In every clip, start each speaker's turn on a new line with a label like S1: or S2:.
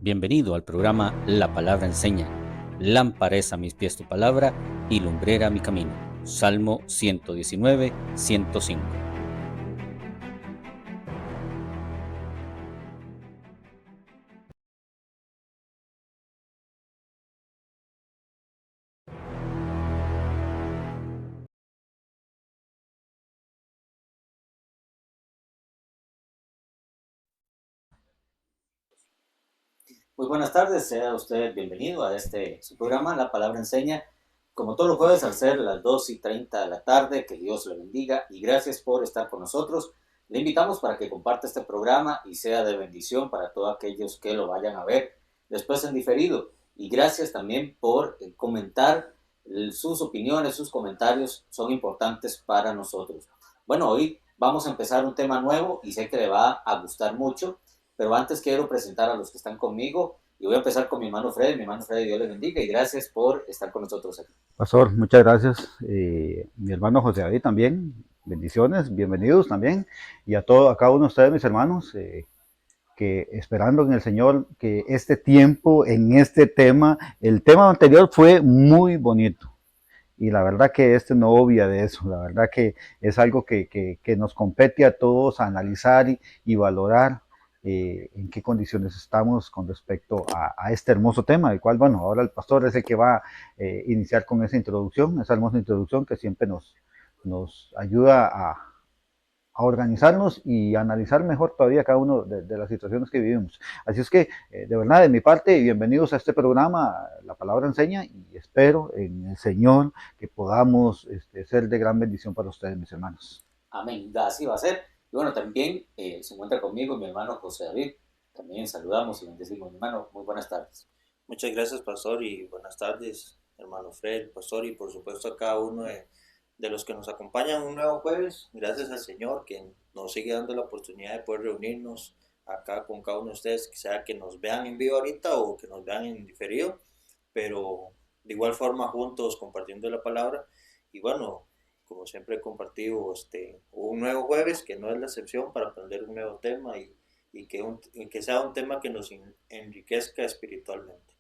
S1: Bienvenido al programa La Palabra Enseña. Lámpara es a mis pies tu palabra y lumbrera mi camino. Salmo 119, 105. Muy buenas tardes, sea usted bienvenido a su programa La Palabra Enseña. Como todos los jueves al ser las 2:30 de la tarde, que Dios le bendiga y gracias por estar con nosotros. Le invitamos para que comparta este programa y sea de bendición para todos aquellos que lo vayan a ver después en diferido. Y gracias también por comentar sus opiniones, sus comentarios son importantes para nosotros. Bueno, hoy vamos a empezar un tema nuevo y sé que le va a gustar mucho. Pero antes quiero presentar a los que están conmigo y voy a empezar con mi hermano Fred. Mi hermano Fred, Dios le bendiga y gracias por estar con nosotros aquí.
S2: Pastor, muchas gracias. Mi hermano José David también, bendiciones, bienvenidos también. Y a cada uno de ustedes, mis hermanos, que esperando en el Señor que este tiempo, en este tema, el tema anterior fue muy bonito. Y la verdad que este no obvia de eso, la verdad que es algo que nos compete a todos a analizar y valorar en qué condiciones estamos con respecto a este hermoso tema, el cual, bueno, ahora el pastor es el que va a iniciar con esa hermosa introducción que siempre nos ayuda a organizarnos y analizar mejor todavía cada uno de las situaciones que vivimos. Así es que, de verdad, de mi parte, bienvenidos a este programa, La Palabra Enseña, y espero en el Señor que podamos ser de gran bendición para ustedes, mis hermanos.
S1: Amén, así va a ser. Y bueno, también se encuentra conmigo mi hermano José David. También saludamos y bendecimos, mi hermano. Muy buenas tardes.
S3: Muchas gracias, pastor, y buenas tardes, hermano Fred, pastor, y por supuesto a cada uno de los que nos acompañan un nuevo jueves. Gracias al Señor que nos sigue dando la oportunidad de poder reunirnos acá con cada uno de ustedes, que sea que nos vean en vivo ahorita o que nos vean en diferido, pero de igual forma juntos compartiendo la palabra. Y bueno, como siempre he compartido un nuevo jueves, que no es la excepción, para aprender un nuevo tema y que sea un tema que nos enriquezca espiritualmente.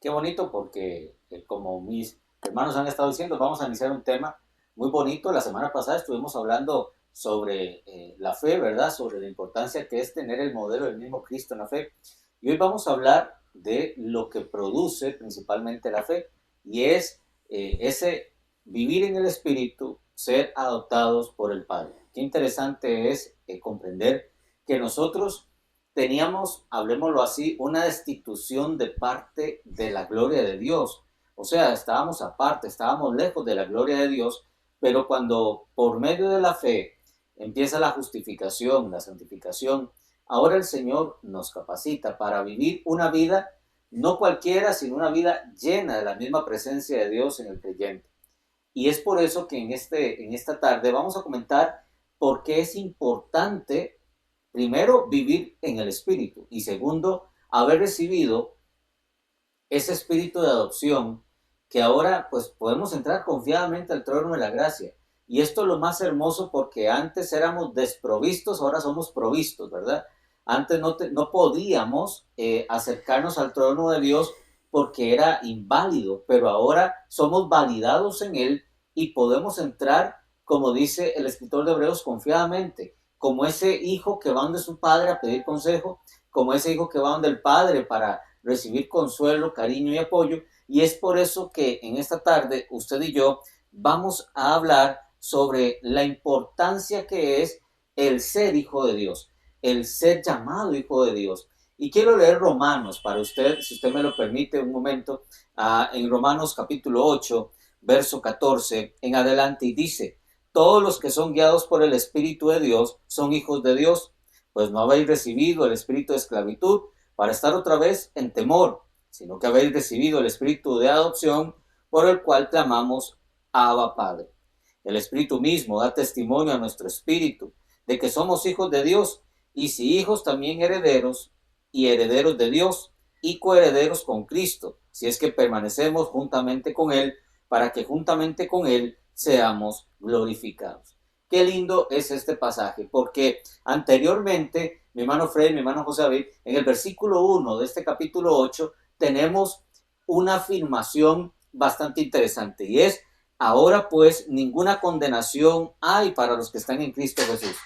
S1: Qué bonito porque, como mis hermanos han estado diciendo, vamos a iniciar un tema muy bonito. La semana pasada estuvimos hablando sobre la fe, ¿verdad? Sobre la importancia que es tener el modelo del mismo Cristo en la fe. Y hoy vamos a hablar de lo que produce principalmente la fe y es ese vivir en el Espíritu, ser adoptados por el Padre. Qué interesante es comprender que nosotros teníamos, hablemoslo así, una destitución de parte de la gloria de Dios. O sea, estábamos aparte, estábamos lejos de la gloria de Dios, pero cuando por medio de la fe empieza la justificación, la santificación, ahora el Señor nos capacita para vivir una vida no cualquiera, sino una vida llena de la misma presencia de Dios en el creyente. Y es por eso que en esta tarde vamos a comentar por qué es importante, primero, vivir en el Espíritu y segundo, haber recibido ese espíritu de adopción que ahora pues podemos entrar confiadamente al trono de la gracia. Y esto es lo más hermoso porque antes éramos desprovistos, ahora somos provistos, ¿verdad? Antes no podíamos acercarnos al trono de Dios porque era inválido, pero ahora somos validados en Él y podemos entrar, como dice el escritor de Hebreos, confiadamente, como ese hijo que va donde su padre a pedir consejo, como ese hijo que va donde el padre para recibir consuelo, cariño y apoyo. Y es por eso que en esta tarde usted y yo vamos a hablar sobre la importancia que es el ser hijo de Dios, el ser llamado hijo de Dios. Y quiero leer Romanos para usted, si usted me lo permite un momento, en Romanos capítulo 8, verso 14 en adelante, y dice: todos los que son guiados por el Espíritu de Dios son hijos de Dios, pues no habéis recibido el espíritu de esclavitud para estar otra vez en temor, sino que habéis recibido el espíritu de adopción, por el cual clamamos Abba Padre. El Espíritu mismo da testimonio a nuestro espíritu de que somos hijos de Dios, y si hijos, también herederos, y herederos de Dios, y coherederos con Cristo, si es que permanecemos juntamente con Él, para que juntamente con Él seamos glorificados. Qué lindo es este pasaje, porque anteriormente mi hermano Fred, mi hermano José David, en el versículo 1 de este capítulo 8 tenemos una afirmación bastante interesante y es: ahora pues ninguna condenación hay para los que están en Cristo Jesús.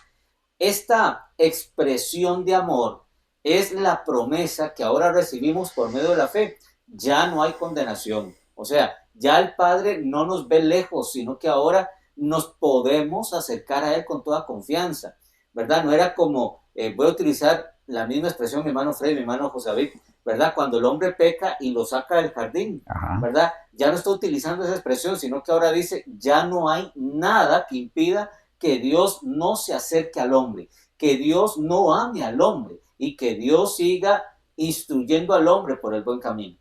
S1: Esta expresión de amor es la promesa que ahora recibimos por medio de la fe. Ya no hay condenación. O sea, ya el Padre no nos ve lejos, sino que ahora nos podemos acercar a Él con toda confianza, ¿verdad? No era como, voy a utilizar la misma expresión, mi hermano Fred, mi hermano José David, ¿verdad? Cuando el hombre peca y lo saca del jardín,
S2: Ajá.
S1: ¿verdad? Ya no está utilizando esa expresión, sino que ahora dice, ya no hay nada que impida que Dios no se acerque al hombre, que Dios no ame al hombre y que Dios siga instruyendo al hombre por el buen camino.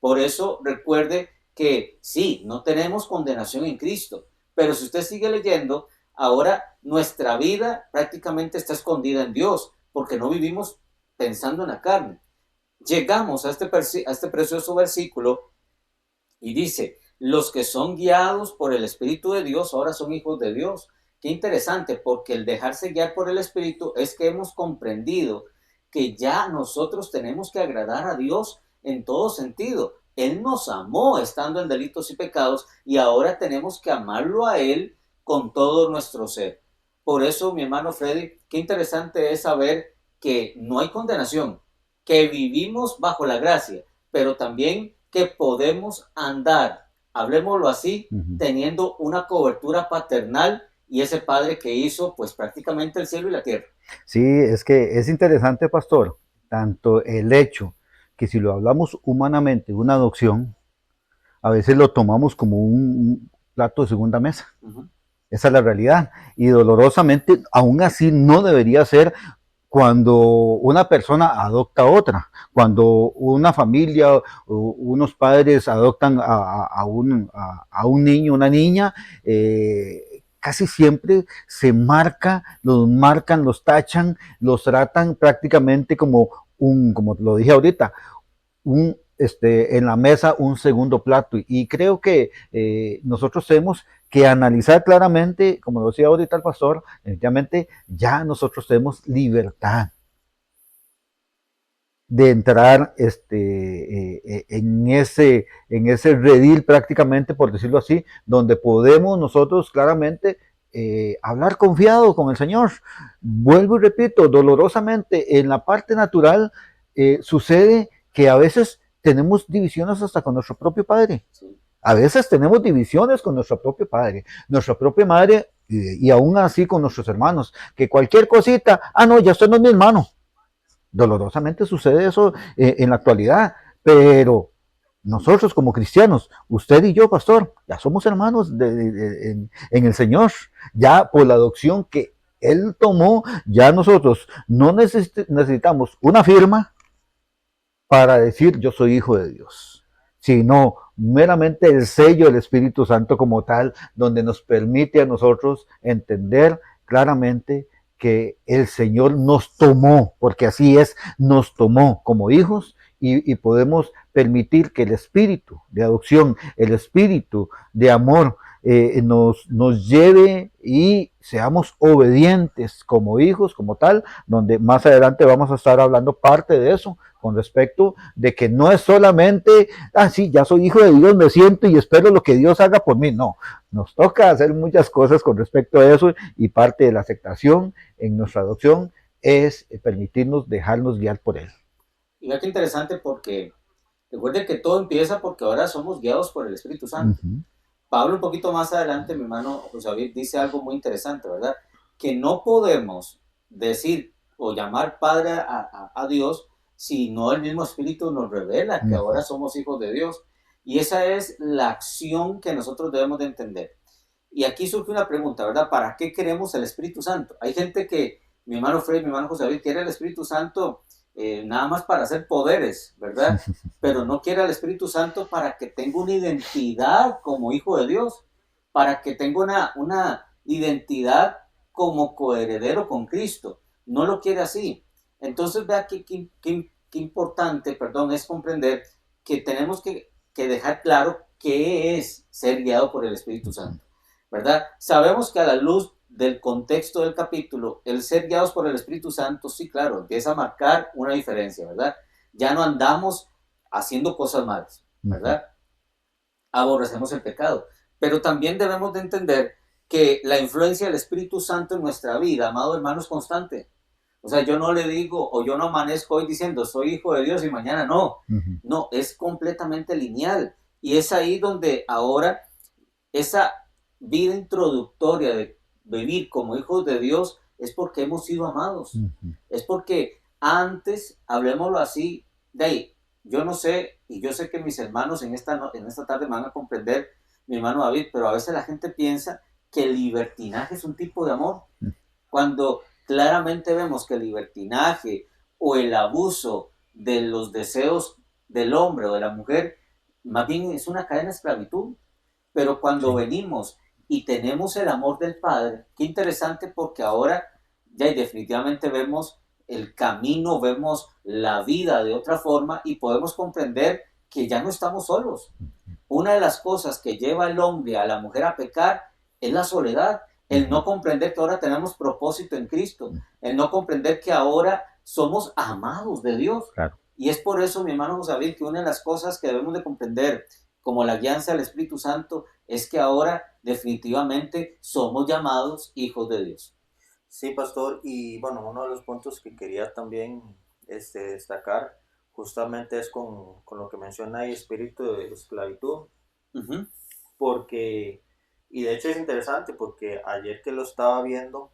S1: Por eso recuerde que sí, no tenemos condenación en Cristo, pero si usted sigue leyendo, ahora nuestra vida prácticamente está escondida en Dios, porque no vivimos pensando en la carne. Llegamos a este precioso versículo y dice, los que son guiados por el Espíritu de Dios ahora son hijos de Dios. Qué interesante, porque el dejarse guiar por el Espíritu es que hemos comprendido que ya nosotros tenemos que agradar a Dios en todo sentido. Él nos amó estando en delitos y pecados y ahora tenemos que amarlo a Él con todo nuestro ser. Por eso, mi hermano Freddy, qué interesante es saber que no hay condenación, que vivimos bajo la gracia, pero también que podemos andar, hablemoslo así, teniendo una cobertura paternal y ese Padre que hizo pues prácticamente el cielo y la tierra.
S2: Sí, es que es interesante, pastor, tanto el hecho que si lo hablamos humanamente, una adopción, a veces lo tomamos como un plato de segunda mesa. Esa es la realidad. Y dolorosamente, aún así, no debería ser cuando una persona adopta a otra, cuando una familia o unos padres adoptan a un niño, una niña, casi siempre se marca, los marcan, los tachan, los tratan prácticamente como como lo dije ahorita, en la mesa un segundo plato. Y creo que nosotros tenemos que analizar claramente, como lo decía ahorita el pastor, definitivamente ya nosotros tenemos libertad de entrar en ese redil prácticamente, por decirlo así, donde podemos nosotros claramente hablar confiado con el Señor. Vuelvo y repito, dolorosamente en la parte natural sucede que a veces tenemos divisiones hasta con nuestro propio padre. A veces tenemos divisiones con nuestro propio padre, nuestra propia madre y aún así con nuestros hermanos, que cualquier cosita, no, ya usted no es mi hermano. Dolorosamente sucede eso en la actualidad, pero nosotros como cristianos, usted y yo, pastor, ya somos hermanos en el Señor, ya por la adopción que Él tomó, ya nosotros no necesitamos una firma para decir yo soy hijo de Dios, sino meramente el sello del Espíritu Santo como tal, donde nos permite a nosotros entender claramente que el Señor nos tomó, porque así es, nos tomó como hijos y podemos permitir que el espíritu de adopción, el espíritu de amor nos lleve y seamos obedientes como hijos, como tal, donde más adelante vamos a estar hablando parte de eso, con respecto de que no es solamente, sí, ya soy hijo de Dios, me siento y espero lo que Dios haga por mí. No, nos toca hacer muchas cosas con respecto a eso y parte de la aceptación en nuestra adopción es permitirnos dejarnos guiar por Él.
S1: Y vea qué interesante porque recuerde que todo empieza porque ahora somos guiados por el Espíritu Santo. Pablo un poquito más adelante, mi hermano José David, dice algo muy interesante, ¿verdad? Que no podemos decir o llamar Padre a Dios si no el mismo Espíritu nos revela que ahora somos hijos de Dios. Y esa es la acción que nosotros debemos de entender. Y aquí surge una pregunta, ¿verdad? ¿Para qué queremos el Espíritu Santo? Hay gente que, mi hermano Fred, mi hermano José David, quiere el Espíritu Santo nada más para hacer poderes, ¿verdad? Pero no quiere al Espíritu Santo para que tenga una identidad como hijo de Dios, para que tenga una identidad como coheredero con Cristo. No lo quiere así. Entonces, vea qué importante, perdón, es comprender que tenemos que dejar claro qué es ser guiado por el Espíritu Santo. ¿verdad? Sabemos que a la luz del contexto del capítulo, el ser guiados por el Espíritu Santo, sí, claro, empieza a marcar una diferencia, ¿verdad? Ya no andamos haciendo cosas malas,
S2: Ujú.
S1: ¿verdad? Aborrecemos el pecado. Pero también debemos de entender que la influencia del Espíritu Santo en nuestra vida, amado hermano, es constante. O sea, yo no le digo o yo no amanezco hoy diciendo soy hijo de Dios y mañana no.
S2: Ujú.
S1: No, es completamente lineal. Y es ahí donde ahora esa vida introductoria de vivir como hijos de Dios es porque hemos sido amados.
S2: Ujú.
S1: Es porque antes, hablemoslo así, de ahí, yo no sé, y yo sé que mis hermanos en esta tarde me van a comprender, mi hermano David, pero a veces la gente piensa que el libertinaje es un tipo de amor, cuando claramente vemos que el libertinaje o el abuso de los deseos del hombre o de la mujer, más bien es una cadena de esclavitud. Pero cuando
S2: Sí.
S1: venimos y tenemos el amor del Padre, qué interesante porque ahora ya definitivamente vemos el camino, vemos la vida de otra forma y podemos comprender que ya no estamos solos. Una de las cosas que lleva al hombre, a la mujer a pecar, es la soledad, el
S2: Ujú.
S1: no comprender que ahora tenemos propósito en Cristo, el no comprender que ahora somos amados de Dios.
S2: Claro.
S1: Y es por eso, mi hermano José David, que una de las cosas que debemos de comprender como la guianza del Espíritu Santo es que ahora definitivamente somos llamados hijos de Dios.
S3: Sí, pastor, y bueno, uno de los puntos que quería también destacar justamente es con lo que menciona ahí, espíritu de esclavitud,
S1: Ujú.
S3: porque, y de hecho es interesante porque ayer que lo estaba viendo,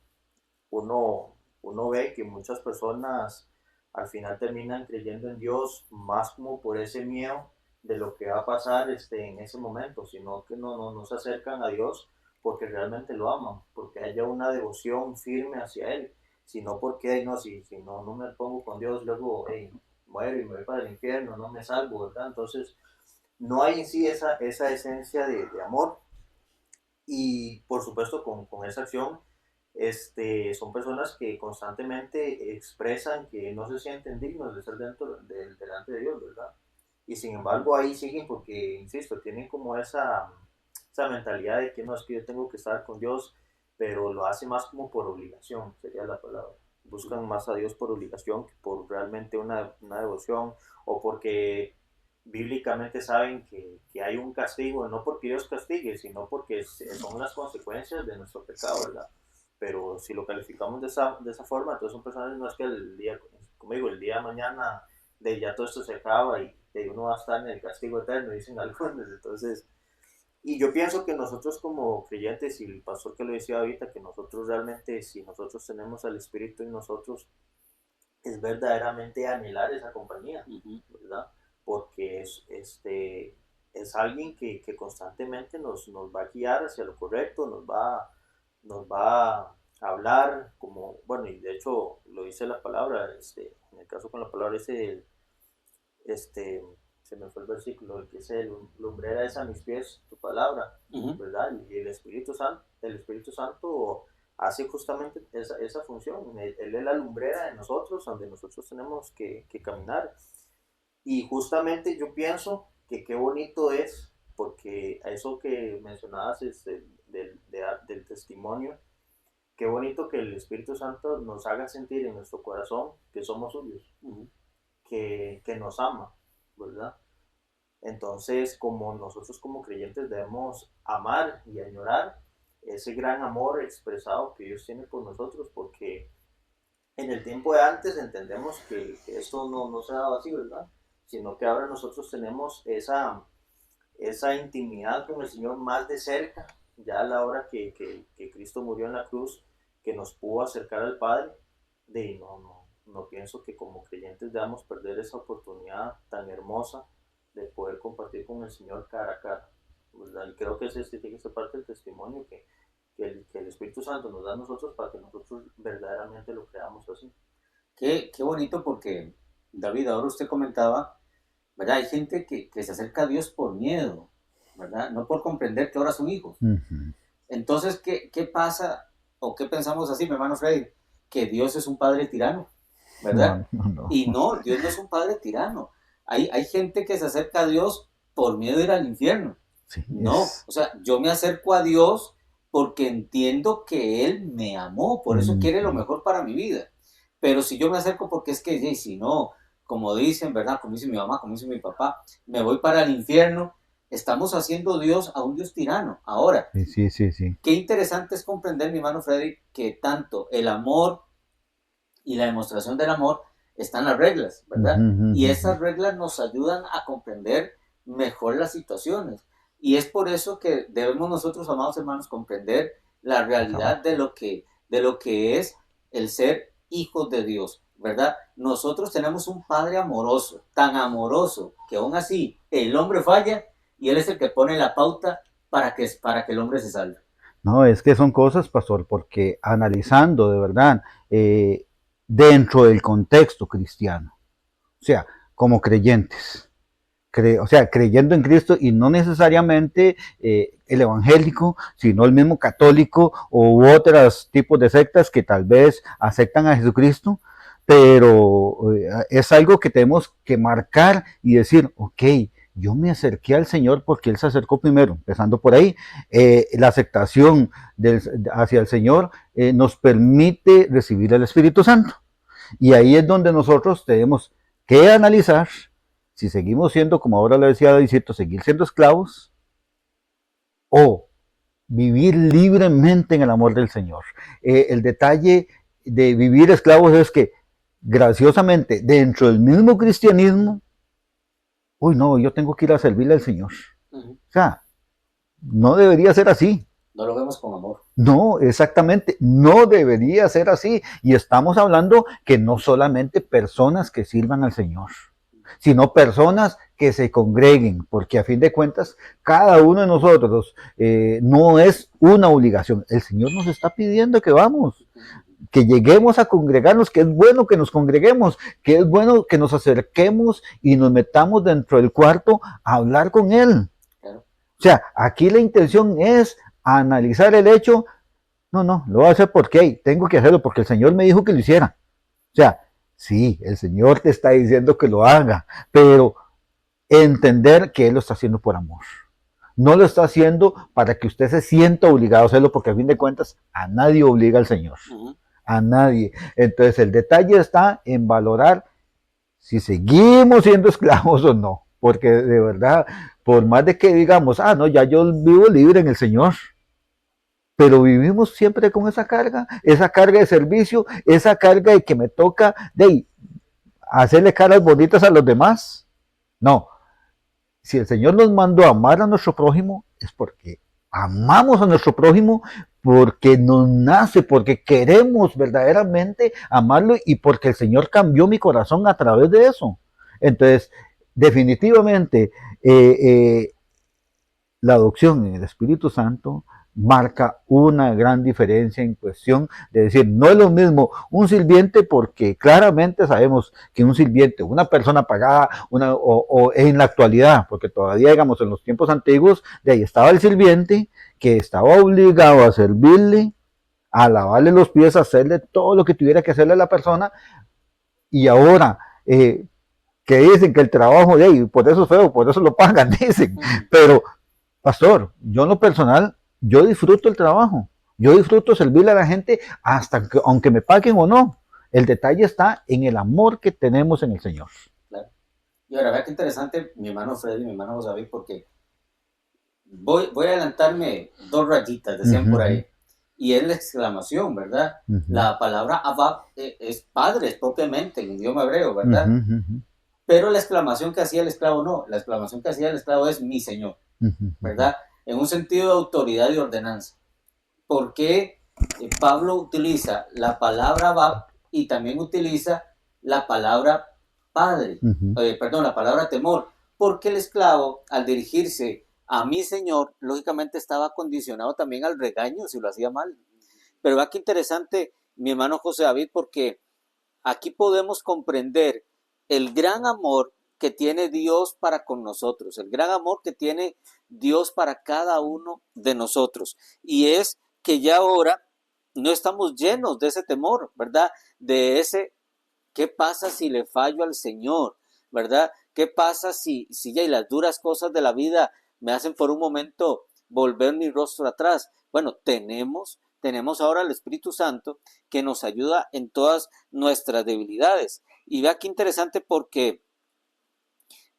S3: uno ve que muchas personas al final terminan creyendo en Dios más como por ese miedo de lo que va a pasar en ese momento, sino que no se acercan a Dios porque realmente lo aman, porque haya una devoción firme hacia Él, sino porque, ay, no, si no me pongo con Dios, luego hey, muero y me voy para el infierno, no me salvo, ¿verdad? Entonces, no hay en sí esa esencia de amor y por supuesto con esa acción son personas que constantemente expresan que no se sienten dignos de ser delante de Dios, ¿verdad? Y sin embargo ahí siguen porque, insisto, tienen como esa mentalidad de que no es que yo tengo que estar con Dios, pero lo hace más como por obligación, sería la palabra. Buscan más a Dios por obligación que por realmente una devoción o porque bíblicamente saben que hay un castigo, no porque Dios castigue, sino porque son las consecuencias de nuestro pecado, ¿verdad? Pero si lo calificamos de esa forma, entonces son personas, no es que el día, como digo, el día de mañana de ya todo esto se acaba y uno va a estar en el castigo eterno, dicen algunos, entonces, y yo pienso que nosotros como creyentes, y el pastor que lo decía ahorita, que nosotros realmente, si nosotros tenemos al Espíritu en nosotros, es verdaderamente anhelar esa compañía,
S1: Ujú.
S3: ¿verdad? Porque es alguien que constantemente nos va a guiar hacia lo correcto, nos va a hablar como, bueno, y de hecho lo dice la palabra, en el caso con la palabra dice, este, se me fue el versículo, el que dice, lumbrera es a mis pies tu palabra,
S1: Ujú.
S3: ¿verdad? Y el Espíritu Santo hace justamente esa función. Él es la lumbrera de nosotros, donde nosotros tenemos que caminar. Y justamente yo pienso que qué bonito es, porque eso que mencionabas del testimonio, qué bonito que el Espíritu Santo nos haga sentir en nuestro corazón que somos suyos,
S1: Ujú.
S3: que nos ama, ¿verdad? Entonces, como nosotros como creyentes debemos amar y añorar ese gran amor expresado que Dios tiene por nosotros, porque en el tiempo de antes entendemos que esto no se daba así, ¿verdad? Sino que ahora nosotros tenemos esa intimidad con el Señor más de cerca, ya a la hora que Cristo murió en la cruz, que nos pudo acercar al Padre, no pienso que como creyentes debamos perder esa oportunidad tan hermosa de poder compartir con el Señor cara a cara, ¿verdad? Y creo que ese tiene que ser parte del testimonio que el Espíritu Santo nos da a nosotros para que nosotros verdaderamente lo creamos así.
S1: Qué bonito porque, David, ahora usted comentaba, ¿verdad? Hay gente que se acerca a Dios por miedo, ¿verdad? No por comprender que ahora son hijos.
S2: Ujú.
S1: Entonces, ¿qué pasa o qué pensamos así, mi hermano Freddy? Que Dios es un padre tirano, ¿verdad?
S2: No, no, no.
S1: Y no, Dios no es un padre tirano. Hay gente que se acerca a Dios por miedo de ir al infierno.
S2: Sí,
S1: No, o sea, yo me acerco a Dios porque entiendo que Él me amó, por eso quiere lo mejor para mi vida. Pero si yo me acerco porque es que, si no, como dicen, ¿verdad? Como dice mi mamá, como dice mi papá, me voy para el infierno, estamos haciendo Dios a un Dios tirano. Ahora,
S2: Sí.
S1: qué interesante es comprender, mi hermano Freddy, que tanto el amor y la demostración del amor están las reglas, ¿verdad? Y esas reglas nos ayudan a comprender mejor las situaciones. Y es por eso que debemos nosotros, amados hermanos, comprender la realidad de lo que es el ser hijos de Dios, ¿verdad? Nosotros tenemos un Padre amoroso, tan amoroso, que aún así el hombre falla y Él es el que pone la pauta para que el hombre se salve.
S2: No, es que son cosas, pastor, porque analizando de verdad dentro del contexto cristiano, o sea, como creyentes, o sea, creyendo en Cristo y no necesariamente el evangélico, sino el mismo católico u otros tipos de sectas que tal vez aceptan a Jesucristo, pero es algo que tenemos que marcar y decir, ok, yo me acerqué al Señor porque Él se acercó primero, empezando por ahí. La aceptación hacia el Señor nos permite recibir el Espíritu Santo. Y ahí es donde nosotros tenemos que analizar si seguimos siendo, como ahora le decía Davidcito, seguir siendo esclavos o vivir libremente en el amor del Señor. El detalle de vivir esclavos es que, graciosamente, dentro del mismo cristianismo, uy, no, yo tengo que ir a servirle al Señor. O sea, no debería ser así.
S1: No lo vemos con amor.
S2: No, exactamente, no debería ser así. Y estamos hablando que no solamente personas que sirvan al Señor, sino personas que se congreguen, porque a fin de cuentas, cada uno de nosotros no es una obligación. El Señor nos está pidiendo que vamos, que lleguemos a congregarnos, que es bueno que nos congreguemos, que es bueno que nos acerquemos y nos metamos dentro del cuarto a hablar con Él.
S1: Claro.
S2: O sea, aquí la intención es analizar el hecho. No, lo voy a hacer porque tengo que hacerlo, porque el Señor me dijo que lo hiciera. O sea, sí, el Señor te está diciendo que lo haga, pero entender que Él lo está haciendo por amor. No lo está haciendo para que usted se sienta obligado a hacerlo, porque a fin de cuentas a nadie obliga al Señor. A nadie. Entonces el detalle está en valorar si seguimos siendo esclavos o no. Porque de verdad, por más de que digamos, no, ya yo vivo libre en el Señor, pero vivimos siempre con esa carga de servicio, esa carga de que me toca de hacerle caras bonitas a los demás. No, si el Señor nos mandó a amar a nuestro prójimo, es porque amamos a nuestro prójimo, porque nos nace, porque queremos verdaderamente amarlo y porque el Señor cambió mi corazón a través de eso. Entonces, definitivamente, la adopción en el Espíritu Santo marca una gran diferencia en cuestión de decir, no es lo mismo un sirviente, porque claramente sabemos que un sirviente, una persona pagada, o en la actualidad, porque todavía, digamos, en los tiempos antiguos, de ahí estaba el sirviente que estaba obligado a servirle, a lavarle los pies, a hacerle todo lo que tuviera que hacerle a la persona, y ahora, que dicen que el trabajo de ahí, por eso es feo, por eso lo pagan, dicen, pero pastor, yo en lo personal, yo disfruto el trabajo, yo disfruto servirle a la gente hasta que, aunque me paguen o no, el detalle está en el amor que tenemos en el Señor.
S1: Claro. Y ahora, vea qué interesante, mi hermano Freddy, mi hermano José, porque voy a adelantarme 2 rayitas, decían por ahí, y es la exclamación, ¿verdad? La palabra Abba es padre propiamente en idioma hebreo, ¿verdad? Pero la exclamación que hacía el esclavo no, la exclamación que hacía el esclavo es mi Señor, ¿verdad? En un sentido de autoridad y ordenanza. ¿Por qué Pablo utiliza la palabra Abba y también utiliza la palabra padre? Perdón, la palabra temor. Porque el esclavo, al dirigirse a mi Señor, lógicamente estaba condicionado también al regaño si lo hacía mal. Pero vea qué interesante, mi hermano José David, porque aquí podemos comprender el gran amor que tiene Dios para con nosotros, el gran amor que tiene Dios para cada uno de nosotros. Y es que ya ahora no estamos llenos de ese temor, ¿verdad? De ese, ¿qué pasa si le fallo al Señor? ¿Verdad? ¿Qué pasa si ya y las duras cosas de la vida me hacen por un momento volver mi rostro atrás. Bueno, tenemos ahora el Espíritu Santo que nos ayuda en todas nuestras debilidades. Y vea qué interesante, porque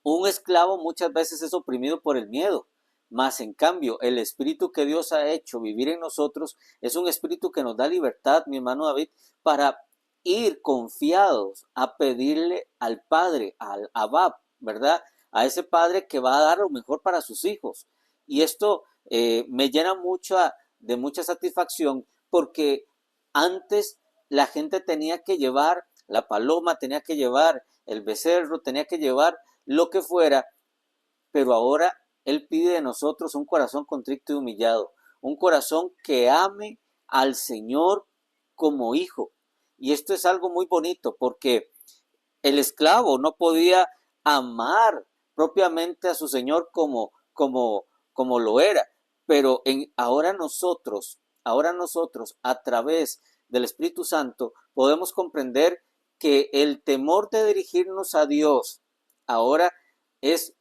S1: un esclavo muchas veces es oprimido por el miedo, mas en cambio el espíritu que Dios ha hecho vivir en nosotros es un espíritu que nos da libertad, mi hermano David, para ir confiados a pedirle al Padre, al Abba, ¿verdad? A ese Padre que va a dar lo mejor para sus hijos. Y esto me llena de mucha satisfacción, porque antes la gente tenía que llevar la paloma, tenía que llevar el becerro, tenía que llevar lo que fuera, pero ahora Él pide de nosotros un corazón contrito y humillado, un corazón que ame al Señor como hijo. Y esto es algo muy bonito, porque el esclavo no podía amar propiamente a su Señor como lo era, pero ahora nosotros, a través del Espíritu Santo, podemos comprender que el temor de dirigirnos a Dios ahora es,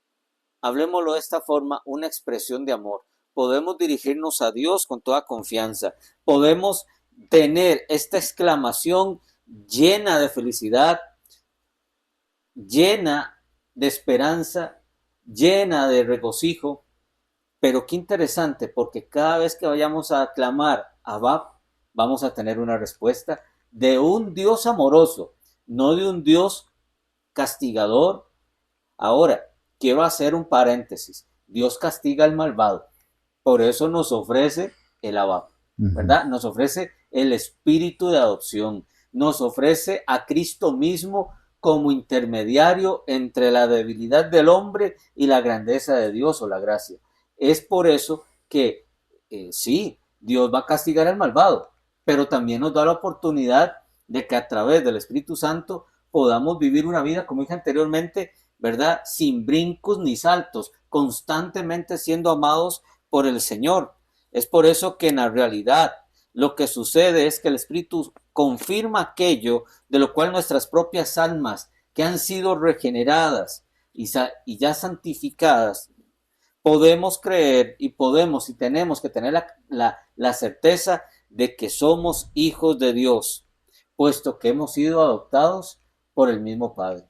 S1: hablemoslo de esta forma, una expresión de amor. Podemos dirigirnos a Dios con toda confianza. Podemos tener esta exclamación llena de felicidad, llena de esperanza, llena de regocijo. Pero qué interesante, porque cada vez que vayamos a clamar a Abba, vamos a tener una respuesta de un Dios amoroso, no de un Dios castigador. Ahora, quiero hacer un paréntesis. Dios castiga al malvado. Por eso nos ofrece el Abba, ¿verdad? Nos ofrece el espíritu de adopción. Nos ofrece a Cristo mismo como intermediario entre la debilidad del hombre y la grandeza de Dios o la gracia. Es por eso que sí, Dios va a castigar al malvado, pero también nos da la oportunidad de que a través del Espíritu Santo podamos vivir una vida, como dije anteriormente, ¿verdad? Sin brincos ni saltos, constantemente siendo amados por el Señor. Es por eso que en la realidad lo que sucede es que el Espíritu confirma aquello de lo cual nuestras propias almas, que han sido regeneradas y ya santificadas, podemos creer y podemos y tenemos que tener la certeza de que somos hijos de Dios, puesto que hemos sido adoptados por el mismo Padre.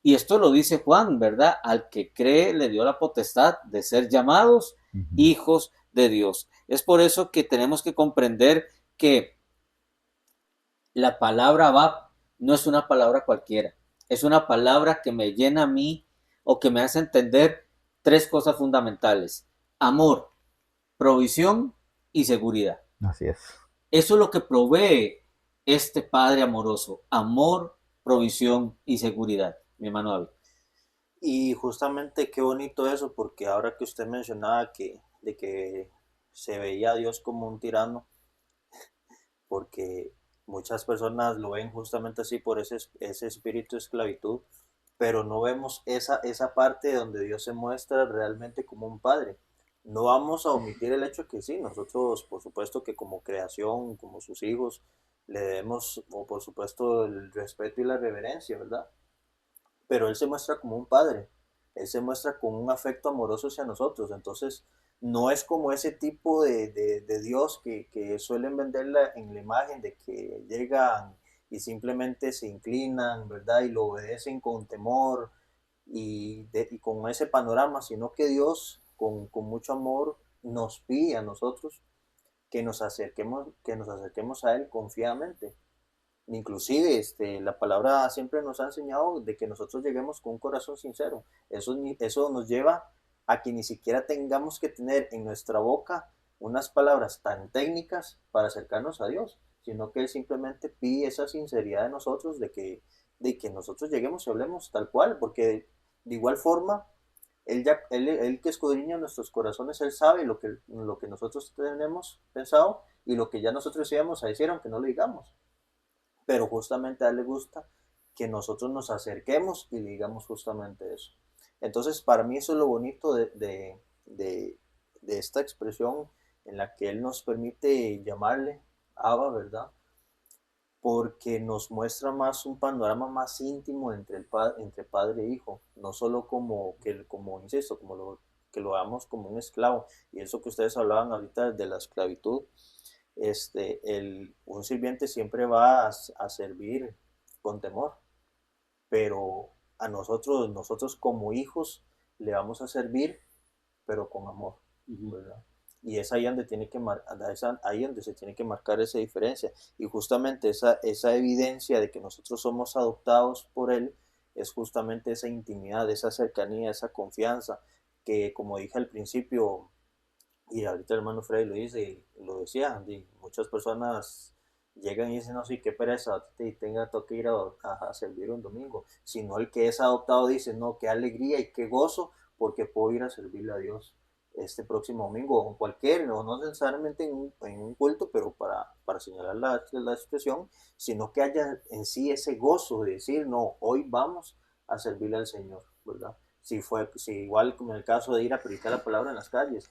S1: Y esto lo dice Juan, ¿verdad? Al que cree le dio la potestad de ser llamados hijos de Dios. Es por eso que tenemos que comprender que la palabra Abba no es una palabra cualquiera. Es una palabra que me llena a mí, o que me hace entender tres cosas fundamentales: amor, provisión y seguridad.
S2: Así es.
S1: Eso es lo que provee este Padre amoroso: amor, provisión y seguridad, mi hermano David.
S3: Y justamente qué bonito eso, porque ahora que usted mencionaba de que se veía a Dios como un tirano, porque muchas personas lo ven justamente así por ese espíritu de esclavitud, pero no vemos esa parte donde Dios se muestra realmente como un padre. No vamos a omitir el hecho que sí, nosotros por supuesto que como creación, como sus hijos, le debemos, o por supuesto, el respeto y la reverencia, ¿verdad? Pero Él se muestra como un padre, Él se muestra con un afecto amoroso hacia nosotros. Entonces no es como ese tipo de Dios que suelen venderla en la imagen de que llegan y simplemente se inclinan, ¿verdad? Y lo obedecen con temor y con ese panorama, sino que Dios con mucho amor nos pide a nosotros que nos acerquemos a Él confiadamente. Inclusive la palabra siempre nos ha enseñado de que nosotros lleguemos con un corazón sincero. Eso nos lleva a que ni siquiera tengamos que tener en nuestra boca unas palabras tan técnicas para acercarnos a Dios, sino que Él simplemente pide esa sinceridad de nosotros, de que nosotros lleguemos y hablemos tal cual, porque de igual forma, él que escudriña nuestros corazones, Él sabe lo que nosotros tenemos pensado y lo que ya nosotros íbamos a decir, aunque no lo digamos, pero justamente a él le gusta que nosotros nos acerquemos y le digamos justamente eso. Entonces, para mí eso es lo bonito de esta expresión en la que él nos permite llamarle Abba, ¿verdad? Porque nos muestra más un panorama más íntimo entre padre e hijo, no solo como insisto, como lo que lo hagamos como un esclavo. Y eso que ustedes hablaban ahorita de la esclavitud, un sirviente siempre va a servir con temor, pero a nosotros como hijos le vamos a servir, pero con amor, ¿verdad? Y es ahí donde, ahí donde se tiene que marcar esa diferencia. Y justamente esa evidencia de que nosotros somos adoptados por Él es justamente esa intimidad, esa cercanía, esa confianza, que como dije al principio, y ahorita el hermano Freddy lo dice, lo decía, y muchas personas llegan y dicen, no, sí, qué pereza, y tengo que ir a servir un domingo. Sino el que es adoptado dice, no, qué alegría y qué gozo, porque puedo ir a servirle a Dios este próximo domingo, o cualquier, no necesariamente en un culto, pero para señalar la expresión, sino que haya en sí ese gozo de decir, no, hoy vamos a servirle al Señor, ¿verdad? Si igual como en el caso de ir a predicar la palabra en las calles,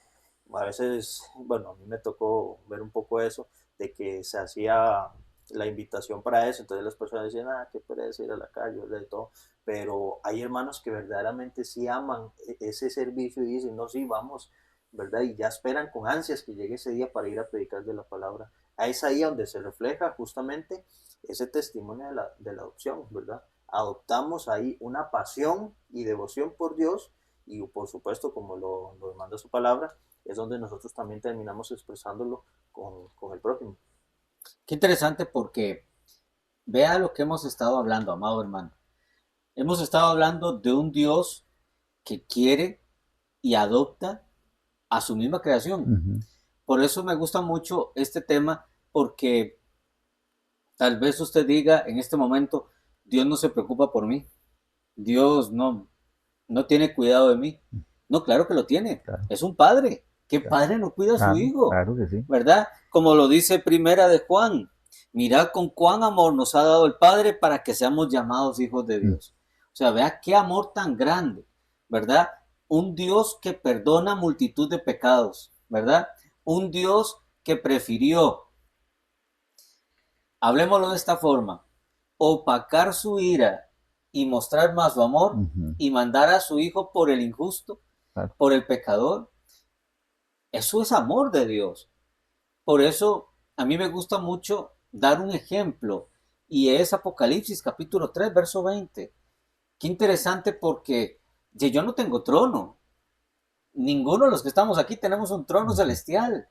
S3: a veces, bueno, a mí me tocó ver un poco eso, de que se hacía la invitación para eso, entonces las personas decían, qué pereza ir a la calle, ¿verdad? Y todo, pero hay hermanos que verdaderamente sí aman ese servicio y dicen, no, sí, vamos, ¿verdad? Y ya esperan con ansias que llegue ese día para ir a predicar de la palabra. Es ahí donde se refleja justamente ese testimonio de la adopción, ¿verdad? Adoptamos ahí una pasión y devoción por Dios y por supuesto, como lo demanda su palabra, es donde nosotros también terminamos expresándolo con el prójimo.
S1: Qué interesante porque vea lo que hemos estado hablando, amado hermano. Hemos estado hablando de un Dios que quiere y adopta a su misma creación. Por eso me gusta mucho este tema, porque tal vez usted diga en este momento, Dios no se preocupa por mí, Dios no tiene cuidado de mí. No, claro que lo tiene,
S2: Claro,
S1: es un padre. ¿Qué
S2: claro,
S1: padre no cuida a su
S2: claro,
S1: hijo?
S2: claro que sí.
S1: ¿Verdad? Como lo dice Primera de Juan, mirad con cuán amor nos ha dado el Padre para que seamos llamados hijos de Dios. O sea, vea qué amor tan grande, ¿verdad? Un Dios que perdona multitud de pecados, ¿verdad? Un Dios que prefirió, hablemoslo de esta forma, opacar su ira y mostrar más su amor y mandar a su hijo por el injusto,
S2: Claro.
S1: por el pecador. Eso es amor de Dios. Por eso a mí me gusta mucho dar un ejemplo y es Apocalipsis capítulo 3 verso 20. Qué interesante porque yo no tengo trono. Ninguno de los que estamos aquí tenemos un trono celestial,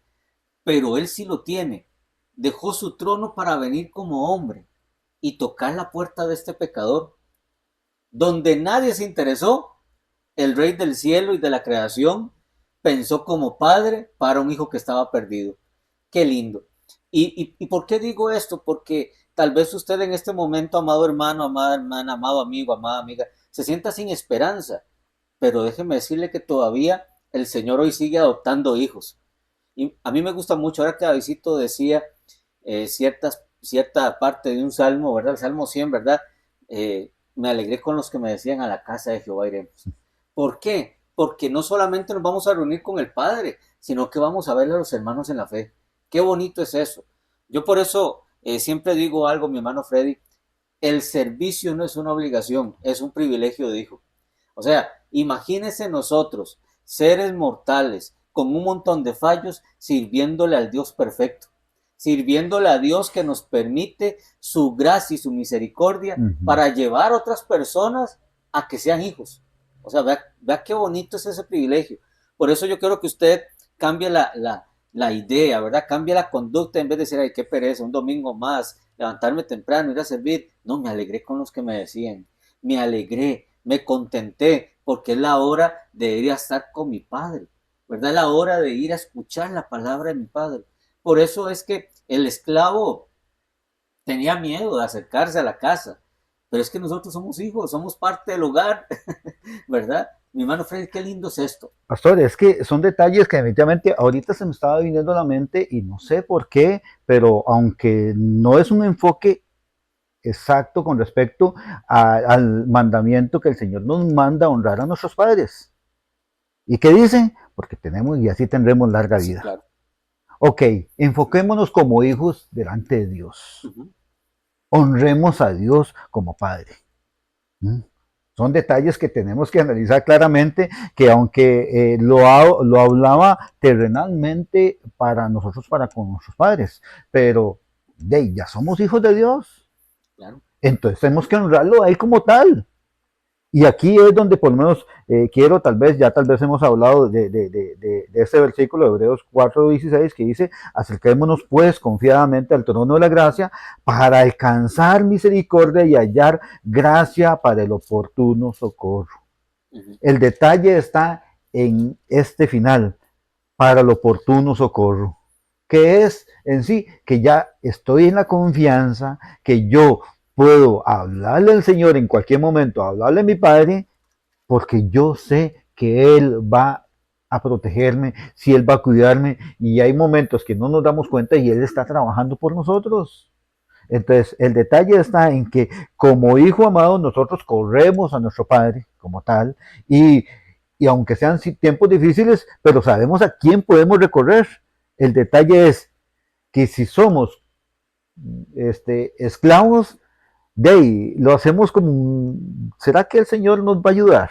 S1: pero él sí lo tiene. Dejó su trono para venir como hombre y tocar la puerta de este pecador, donde nadie se interesó. El rey del cielo y de la creación pensó como padre para un hijo que estaba perdido. Qué lindo. ¿Y por qué digo esto? Porque tal vez usted en este momento, amado hermano, amada hermana, amado amigo, amada amiga, se sienta sin esperanza. Pero déjeme decirle que todavía el Señor hoy sigue adoptando hijos. Y a mí me gusta mucho, ahora que Davidito decía cierta parte de un salmo, ¿verdad? El Salmo 100, ¿verdad? Me alegré con los que me decían a la casa de Jehová iremos. ¿Por qué? Porque no solamente nos vamos a reunir con el Padre, sino que vamos a ver a los hermanos en la fe. Qué bonito es eso. Yo por eso siempre digo algo, mi hermano Freddy, el servicio no es una obligación, es un privilegio de hijo. O sea, imagínense nosotros, seres mortales, con un montón de fallos, sirviéndole al Dios perfecto, sirviéndole a Dios que nos permite su gracia y su misericordia para llevar a otras personas a que sean hijos. O sea, vea qué bonito es ese privilegio. Por eso yo quiero que usted cambie la idea, ¿verdad? Cambie la conducta en vez de decir, ay, qué pereza, un domingo más, levantarme temprano, ir a servir. No, me alegré con los que me decían, me alegré, me contenté, porque es la hora de ir a estar con mi Padre, ¿verdad? Es la hora de ir a escuchar la palabra de mi Padre. Por eso es que el esclavo tenía miedo de acercarse a la casa, pero es que nosotros somos hijos, somos parte del hogar, ¿verdad? Mi hermano Freddy, qué lindo es esto.
S2: Pastor, es que son detalles que definitivamente ahorita se me estaba viniendo a la mente y no sé por qué, pero aunque no es un enfoque exacto con respecto al mandamiento que el Señor nos manda a honrar a nuestros padres. ¿Y qué dice? Porque tenemos y así tendremos larga vida. Sí,
S1: claro.
S2: Ok, enfoquémonos como hijos delante de Dios. Honremos a Dios como Padre. Son detalles que tenemos que analizar claramente, que aunque lo hablaba terrenalmente para nosotros, para con nuestros padres, pero ya somos hijos de Dios.
S1: Claro.
S2: Entonces tenemos que honrarlo a Él como tal. Y aquí es donde por lo menos quiero, tal vez hemos hablado de este versículo de Hebreos 4:16 que dice, acerquémonos pues confiadamente al trono de la gracia para alcanzar misericordia y hallar gracia para el oportuno socorro. El detalle está en este final, para el oportuno socorro, que es en sí que ya estoy en la confianza, que yo puedo hablarle al Señor en cualquier momento, hablarle a mi Padre, porque yo sé que Él va a protegerme, si Él va a cuidarme, y hay momentos que no nos damos cuenta y Él está trabajando por nosotros. Entonces, el detalle está en que como hijo amado, nosotros corremos a nuestro Padre como tal, y aunque sean tiempos difíciles, pero sabemos a quién podemos recorrer. El detalle es que si somos esclavos, de ahí lo hacemos como, ¿será que el Señor nos va a ayudar?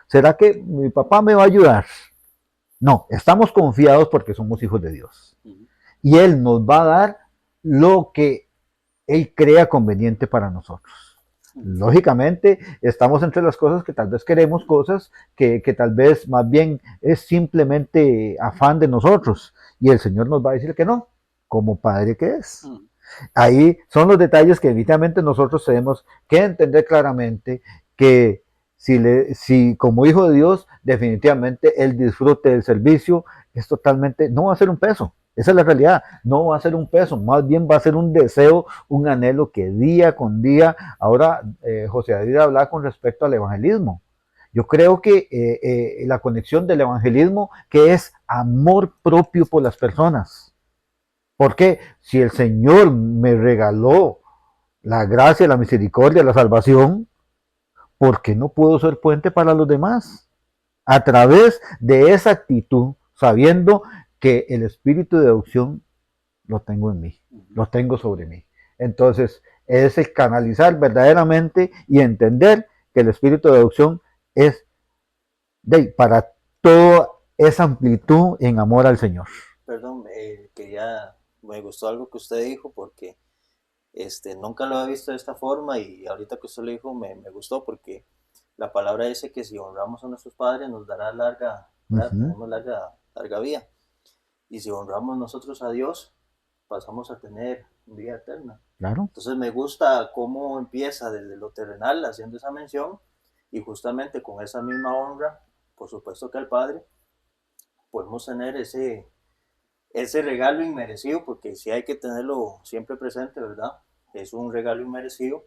S2: ¿Será que mi papá me va a ayudar? No, estamos confiados porque somos hijos de Dios. Y Él nos va a dar lo que Él crea conveniente para nosotros. Lógicamente, estamos entre las cosas que tal vez queremos, cosas que tal vez más bien es simplemente afán de nosotros. Y el Señor nos va a decir que no, como Padre que es. Ahí son los detalles que evidentemente nosotros tenemos que entender claramente, que si como hijo de Dios, definitivamente el disfrute del servicio es totalmente, no va a ser un peso. Esa es la realidad, no va a ser un peso, más bien va a ser un deseo, un anhelo que día con día, ahora José David hablaba con respecto al evangelismo. Yo creo que la conexión del evangelismo, que es amor propio por las personas. Porque si el Señor me regaló la gracia, la misericordia, la salvación, ¿por qué no puedo ser puente para los demás? A través de esa actitud, sabiendo que el espíritu de adopción lo tengo en mí, lo tengo sobre mí. Entonces, es el canalizar verdaderamente y entender que el espíritu de adopción es para toda esa amplitud en amor al Señor.
S3: Perdón, me gustó algo que usted dijo porque nunca lo había visto de esta forma y ahorita que usted lo dijo me gustó porque la palabra dice que si honramos a nuestros padres nos dará tenemos larga vida. Y si honramos nosotros a Dios, pasamos a tener vida eterna.
S2: Claro.
S3: Entonces me gusta cómo empieza desde lo terrenal haciendo esa mención y justamente con esa misma honra, por supuesto que al Padre, podemos tener ese regalo inmerecido, porque sí hay que tenerlo siempre presente, ¿verdad? Es un regalo inmerecido,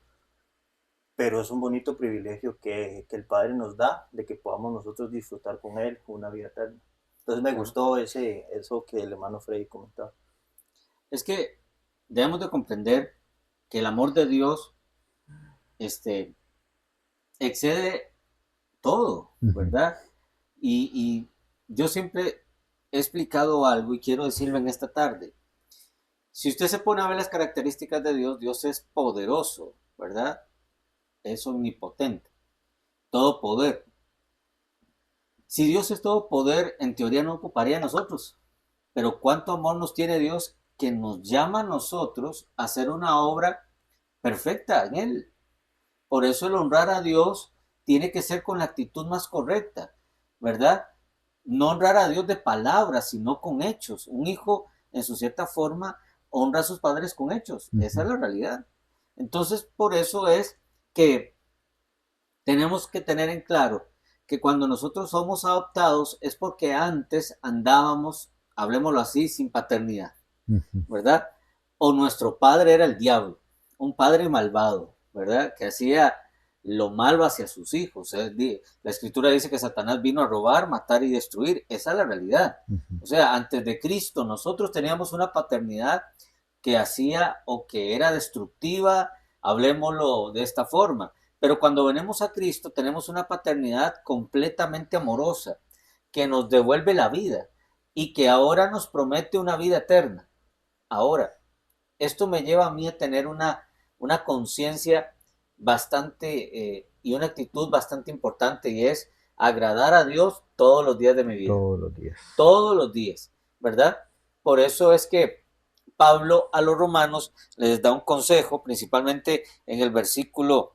S3: pero es un bonito privilegio que el Padre nos da de que podamos nosotros disfrutar con Él una vida eterna. Entonces me gustó eso que el hermano Freddy comentaba.
S1: Es que debemos de comprender que el amor de Dios excede todo, ¿verdad? Y yo siempre he explicado algo y quiero decirlo en esta tarde. Si usted se pone a ver las características de Dios, Dios es poderoso, ¿verdad? Es omnipotente, todo poder. Si Dios es todo poder, en teoría no ocuparía a nosotros. Pero cuánto amor nos tiene Dios que nos llama a nosotros a hacer una obra perfecta en Él. Por eso el honrar a Dios tiene que ser con la actitud más correcta, ¿verdad? No honrar a Dios de palabras, sino con hechos. Un hijo, en su cierta forma, honra a sus padres con hechos. Esa es la realidad. Entonces, por eso es que tenemos que tener en claro que cuando nosotros somos adoptados es porque antes andábamos, hablemoslo así, sin paternidad, ¿verdad? O nuestro padre era el diablo, un padre malvado, ¿verdad? Que hacía lo malo hacia sus hijos. La escritura dice que Satanás vino a robar, matar y destruir. Esa es la realidad. O sea, antes de Cristo nosotros teníamos una paternidad que hacía o que era destructiva, hablemoslo de esta forma. Pero cuando venimos a Cristo tenemos una paternidad completamente amorosa, que nos devuelve la vida y que ahora nos promete una vida eterna. Ahora, esto me lleva a mí a tener una conciencia bastante y una actitud bastante importante, y es agradar a Dios todos los días de mi vida.
S2: Todos los días.
S1: Todos los días, ¿verdad? Por eso es que Pablo a los romanos les da un consejo, principalmente en el versículo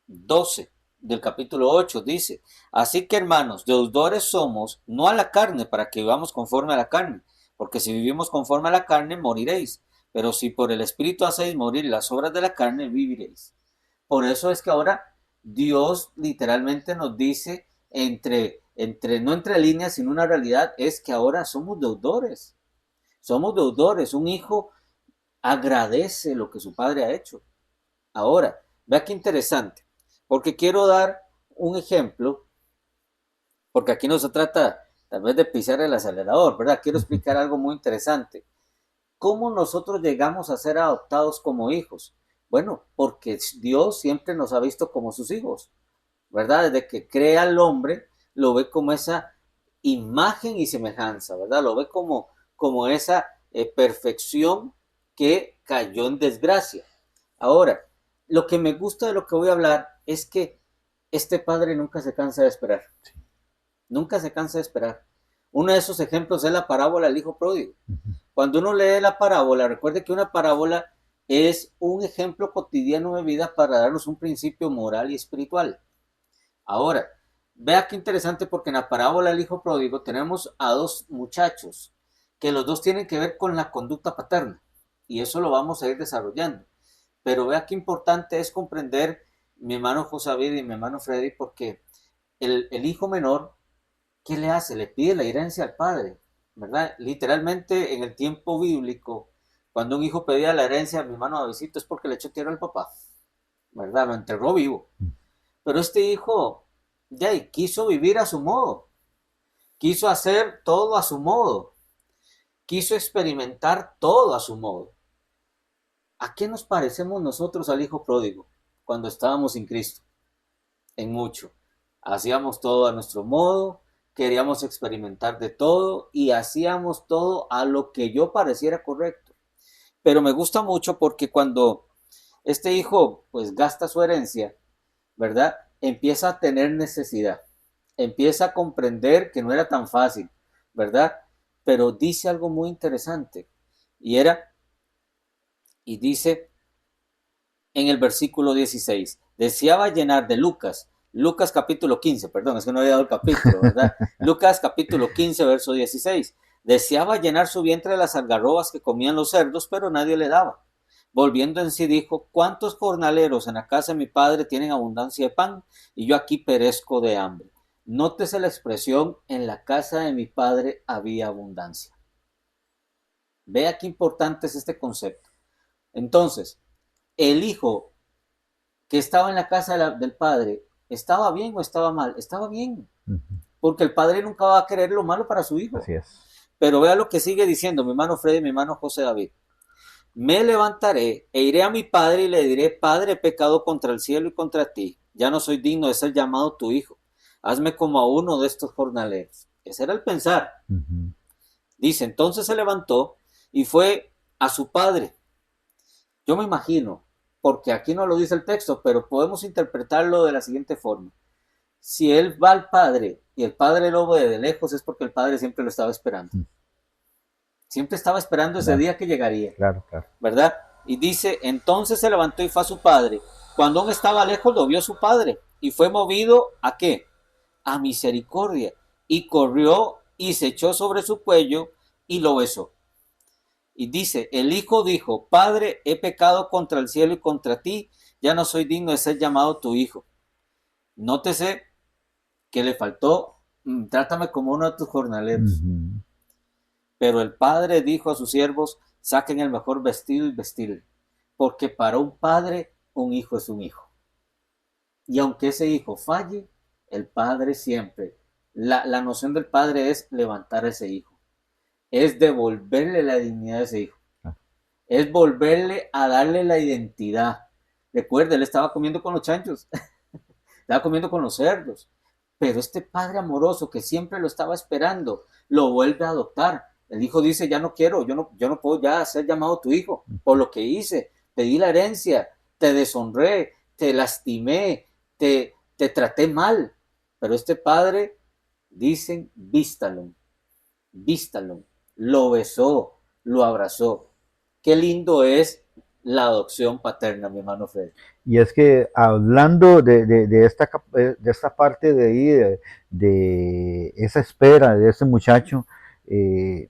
S1: 12 del capítulo 8, dice: así que, hermanos, deudores somos, no a la carne, para que vivamos conforme a la carne, porque si vivimos conforme a la carne, moriréis, pero si por el Espíritu hacéis morir las obras de la carne, viviréis. Por eso es que ahora Dios literalmente nos dice, no entre líneas, sino una realidad, es que ahora somos deudores. Somos deudores. Un hijo agradece lo que su padre ha hecho. Ahora, vea qué interesante, porque quiero dar un ejemplo, porque aquí no se trata tal vez de pisar el acelerador, ¿verdad? Quiero explicar algo muy interesante. ¿Cómo nosotros llegamos a ser adoptados como hijos? Bueno, porque Dios siempre nos ha visto como sus hijos, ¿verdad? Desde que crea al hombre, lo ve como esa imagen y semejanza, ¿verdad? Lo ve como esa perfección que cayó en desgracia. Ahora, lo que me gusta de lo que voy a hablar es que este padre nunca se cansa de esperar. Nunca se cansa de esperar. Uno de esos ejemplos es la parábola del hijo pródigo. Cuando uno lee la parábola, recuerde que una parábola es un ejemplo cotidiano de vida para darnos un principio moral y espiritual. Ahora, vea qué interesante, porque en la parábola del hijo pródigo tenemos a dos muchachos que los dos tienen que ver con la conducta paterna, y eso lo vamos a ir desarrollando. Pero vea qué importante es comprender, mi hermano José David y mi hermano Freddy, porque el hijo menor, ¿qué le hace? Le pide la herencia al padre, ¿verdad? Literalmente en el tiempo bíblico, cuando un hijo pedía la herencia a mi hermano Davidcito, es porque le echó tierra al papá, ¿verdad? Lo enterró vivo. Pero este hijo ya quiso vivir a su modo, quiso hacer todo a su modo, quiso experimentar todo a su modo. ¿A qué nos parecemos nosotros al hijo pródigo cuando estábamos sin Cristo? En mucho. Hacíamos todo a nuestro modo, queríamos experimentar de todo y hacíamos todo a lo que yo pareciera correcto. Pero me gusta mucho porque cuando este hijo pues gasta su herencia, ¿verdad? Empieza a tener necesidad, empieza a comprender que no era tan fácil, ¿verdad? Pero dice algo muy interesante, y dice en el versículo 16, deseaba llenar de Lucas capítulo 15, perdón, es que no había dado el capítulo, ¿verdad? Lucas capítulo 15, verso 16, deseaba llenar su vientre de las algarrobas que comían los cerdos, pero nadie le daba. Volviendo en sí dijo: ¿cuántos jornaleros en la casa de mi padre tienen abundancia de pan y yo aquí perezco de hambre? Nótese la expresión: en la casa de mi padre había abundancia. Vea qué importante es este concepto. Entonces, el hijo que estaba en la casa del padre, ¿estaba bien o estaba mal? Estaba bien, porque el padre nunca va a querer lo malo para su hijo.
S2: Así es.
S1: Pero vea lo que sigue diciendo mi hermano Freddy y mi hermano José David. Me levantaré e iré a mi padre y le diré: Padre, he pecado contra el cielo y contra ti. Ya no soy digno de ser llamado tu hijo. Hazme como a uno de estos jornaleros. Ese era el pensar. Dice, entonces se levantó y fue a su padre. Yo me imagino, porque aquí no lo dice el texto, pero podemos interpretarlo de la siguiente forma. Si él va al padre y el padre lo ve de lejos, es porque el padre siempre lo estaba esperando. Siempre estaba esperando ese día que llegaría.
S2: Claro, claro.
S1: ¿Verdad? Y dice, entonces se levantó y fue a su padre. Cuando aún estaba lejos, lo vio su padre y fue movido ¿a qué? A misericordia. Y corrió y se echó sobre su cuello y lo besó. Y dice, el hijo dijo: Padre, he pecado contra el cielo y contra ti, ya no soy digno de ser llamado tu hijo. Nótese que le faltó: trátame como uno de tus jornaleros. Pero el padre dijo a sus siervos: saquen el mejor vestido y vestirle, porque para un padre un hijo es un hijo. Y aunque ese hijo falle, el padre siempre, la noción del padre es levantar a ese hijo, es devolverle la dignidad a ese hijo, es volverle a darle la identidad. Recuerde, él estaba comiendo con los chanchos, estaba comiendo con los cerdos, pero este padre amoroso que siempre lo estaba esperando, lo vuelve a adoptar. El hijo dice: ya no quiero, yo no puedo ya ser llamado tu hijo por lo que hice, pedí la herencia, te deshonré, te lastimé, te te traté mal, pero este padre, dicen, vístalo, lo besó, lo abrazó. Qué lindo es la adopción paterna, mi hermano Fred.
S2: Y es que hablando de esta parte de ahí, de esa espera de ese muchacho, eh,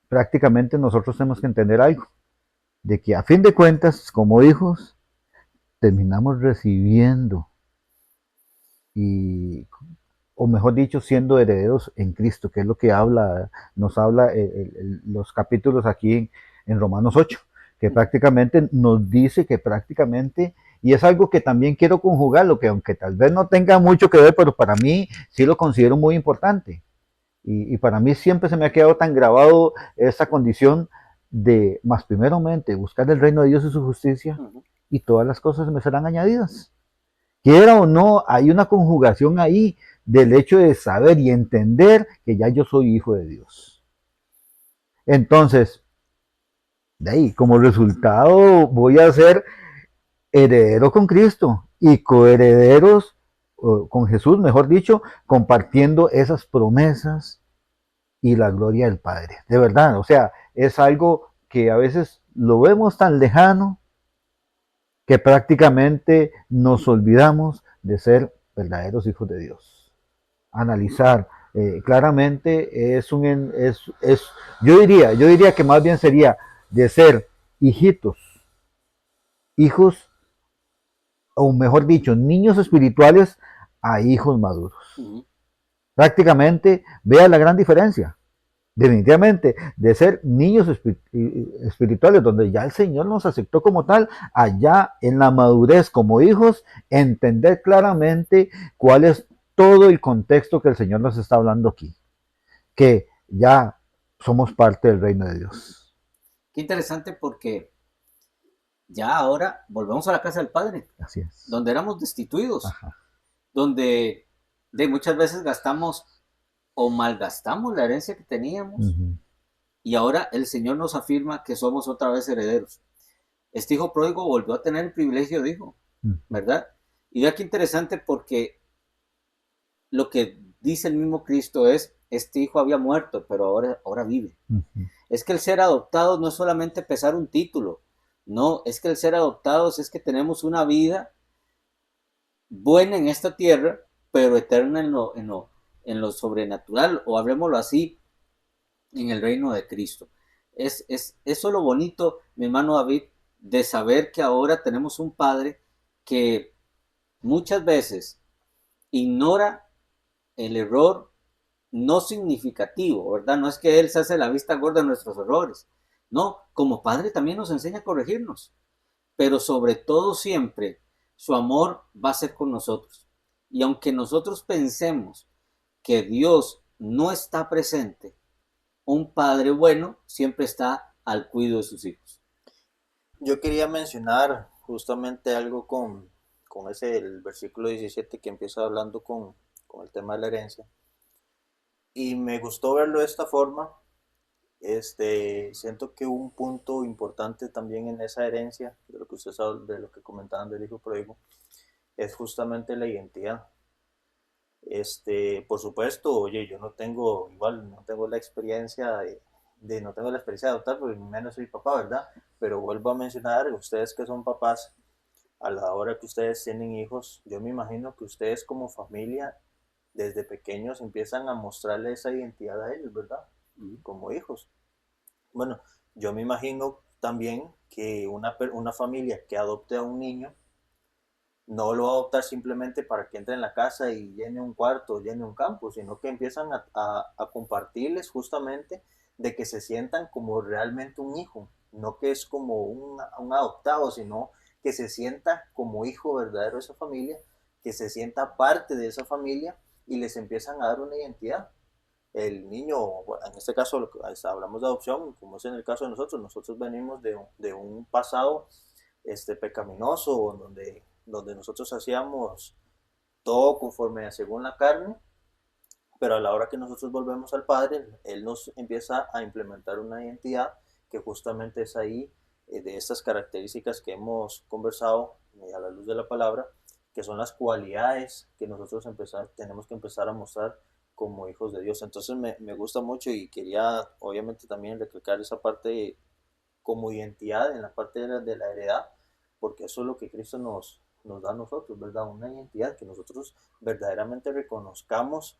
S2: prácticamente nosotros tenemos que entender algo, de que a fin de cuentas, como hijos, terminamos recibiendo y, o mejor dicho, siendo herederos en Cristo, que es lo que nos habla los capítulos aquí en Romanos 8, que prácticamente nos dice que prácticamente, y es algo que también quiero conjugar, lo que aunque tal vez no tenga mucho que ver, pero para mí sí lo considero muy importante. Y para mí siempre se me ha quedado tan grabado esa condición de, más primeramente, buscar el reino de Dios y su justicia, y todas las cosas me serán añadidas. Quiera o no, hay una conjugación ahí del hecho de saber y entender que ya yo soy hijo de Dios. Entonces, de ahí, como resultado, voy a ser heredero con Cristo y coherederos con Jesús, mejor dicho, compartiendo esas promesas y la gloria del Padre. De verdad, o sea, es algo que a veces lo vemos tan lejano que prácticamente nos olvidamos de ser verdaderos hijos de Dios. Analizar claramente yo diría que más bien sería de ser hijitos, hijos, o mejor dicho, niños espirituales a hijos maduros. Prácticamente, vea la gran diferencia. Definitivamente, de ser niños espirituales, donde ya el Señor nos aceptó como tal, allá en la madurez como hijos, entender claramente cuál es todo el contexto que el Señor nos está hablando aquí, que ya somos parte del reino de Dios.
S1: Qué interesante porque ya ahora volvemos a la casa del Padre,
S2: Así es.
S1: donde éramos destituidos,
S2: Ajá.
S1: donde de muchas veces gastamos o malgastamos la herencia que teníamos, y ahora el Señor nos afirma que somos otra vez herederos. Este hijo pródigo volvió a tener el privilegio de hijo, ¿verdad? Y vea qué interesante porque lo que dice el mismo Cristo es, este hijo había muerto, pero ahora vive. Es que el ser adoptados no es solamente pesar un título, no, es que el ser adoptados es que tenemos una vida buena en esta tierra, pero eterna en lo sobrenatural, o hablemoslo así, en el reino de Cristo. Eso lo bonito, mi hermano David, de saber que ahora tenemos un Padre que muchas veces ignora el error no significativo, ¿verdad? No es que Él se hace la vista gorda de nuestros errores. No, como Padre también nos enseña a corregirnos. Pero sobre todo siempre, su amor va a ser con nosotros. Y aunque nosotros pensemos que Dios no está presente, un padre bueno siempre está al cuidado de sus hijos.
S3: Yo quería mencionar justamente algo con el versículo 17 que empieza hablando con el tema de la herencia. Y me gustó verlo de esta forma. Siento que un punto importante también en esa herencia, de lo que ustedes saben, de lo que comentaban del hijo pródigo, es justamente la identidad. Por supuesto, oye, yo no tengo, igual, no tengo la experiencia no tengo la experiencia de adoptar, porque menos soy papá, ¿verdad? Pero vuelvo a mencionar, ustedes que son papás, a la hora que ustedes tienen hijos, yo me imagino que ustedes como familia, desde pequeños, empiezan a mostrarle esa identidad a ellos, ¿verdad? Como hijos. Bueno, yo me imagino también que una familia que adopte a un niño, no lo va a adoptar simplemente para que entre en la casa y llene un cuarto, llene un campo, sino que empiezan a compartirles justamente de que se sientan como realmente un hijo, no que es como un adoptado, sino que se sienta como hijo verdadero de esa familia, que se sienta parte de esa familia y les empiezan a dar una identidad. El niño, en este caso hablamos de adopción, como es en el caso de nosotros venimos de un pasado pecaminoso, donde nosotros hacíamos todo conforme a según la carne, pero a la hora que nosotros volvemos al Padre, Él nos empieza a implementar una identidad que justamente es ahí, de estas características que hemos conversado a la luz de la palabra, que son las cualidades que nosotros tenemos que empezar a mostrar como hijos de Dios. Entonces me gusta mucho y quería obviamente también recalcar esa parte como identidad en la parte de la heredad, porque eso es lo que Cristo nos da a nosotros, ¿verdad? Una identidad que nosotros verdaderamente reconozcamos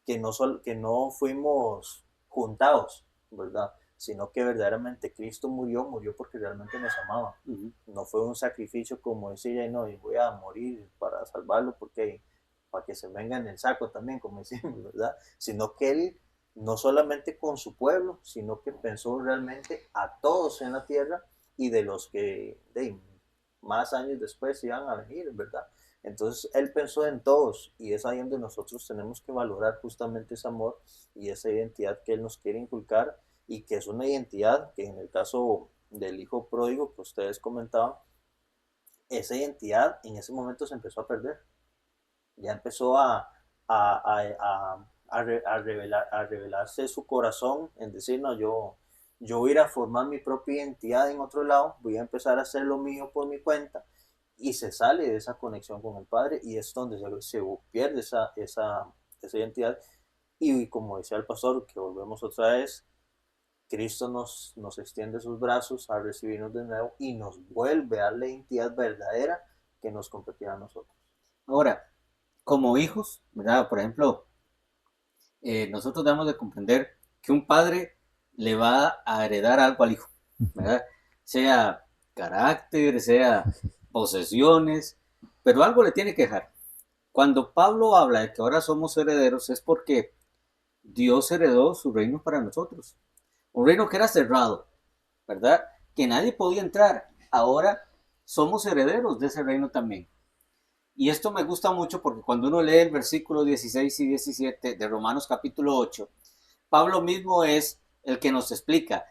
S3: que no fuimos juntados, ¿verdad? Sino que verdaderamente Cristo murió porque realmente nos amaba. No fue un sacrificio como decir, no, voy a morir para salvarlo porque para que se venga en el saco también, como decimos, ¿verdad? Sino que Él no solamente con su pueblo, sino que pensó realmente a todos en la tierra y de los que más años después iban a venir, ¿verdad? Entonces Él pensó en todos y es ahí donde nosotros tenemos que valorar justamente ese amor y esa identidad que Él nos quiere inculcar y que es una identidad que en el caso del hijo pródigo que ustedes comentaban, esa identidad en ese momento se empezó a perder. Ya empezó a revelarse su corazón en decir, no, yo voy a ir a formar mi propia identidad en otro lado, voy a empezar a hacer lo mío por mi cuenta y se sale de esa conexión con el Padre y es donde se pierde esa identidad. Y como decía el pastor, que volvemos otra vez, Cristo nos extiende sus brazos a recibirnos de nuevo y nos vuelve a dar la identidad verdadera que nos competía a nosotros.
S1: Ahora, como hijos, ¿verdad? Por ejemplo, nosotros debemos de comprender que un padre le va a heredar algo al hijo, ¿verdad? Sea carácter, sea posesiones, pero algo le tiene que dejar. Cuando Pablo habla de que ahora somos herederos es porque Dios heredó su reino para nosotros. Un reino que era cerrado, ¿verdad? Que nadie podía entrar. Ahora somos herederos de ese reino también. Y esto me gusta mucho porque cuando uno lee el versículo 16 y 17 de Romanos capítulo 8, Pablo mismo es el que nos explica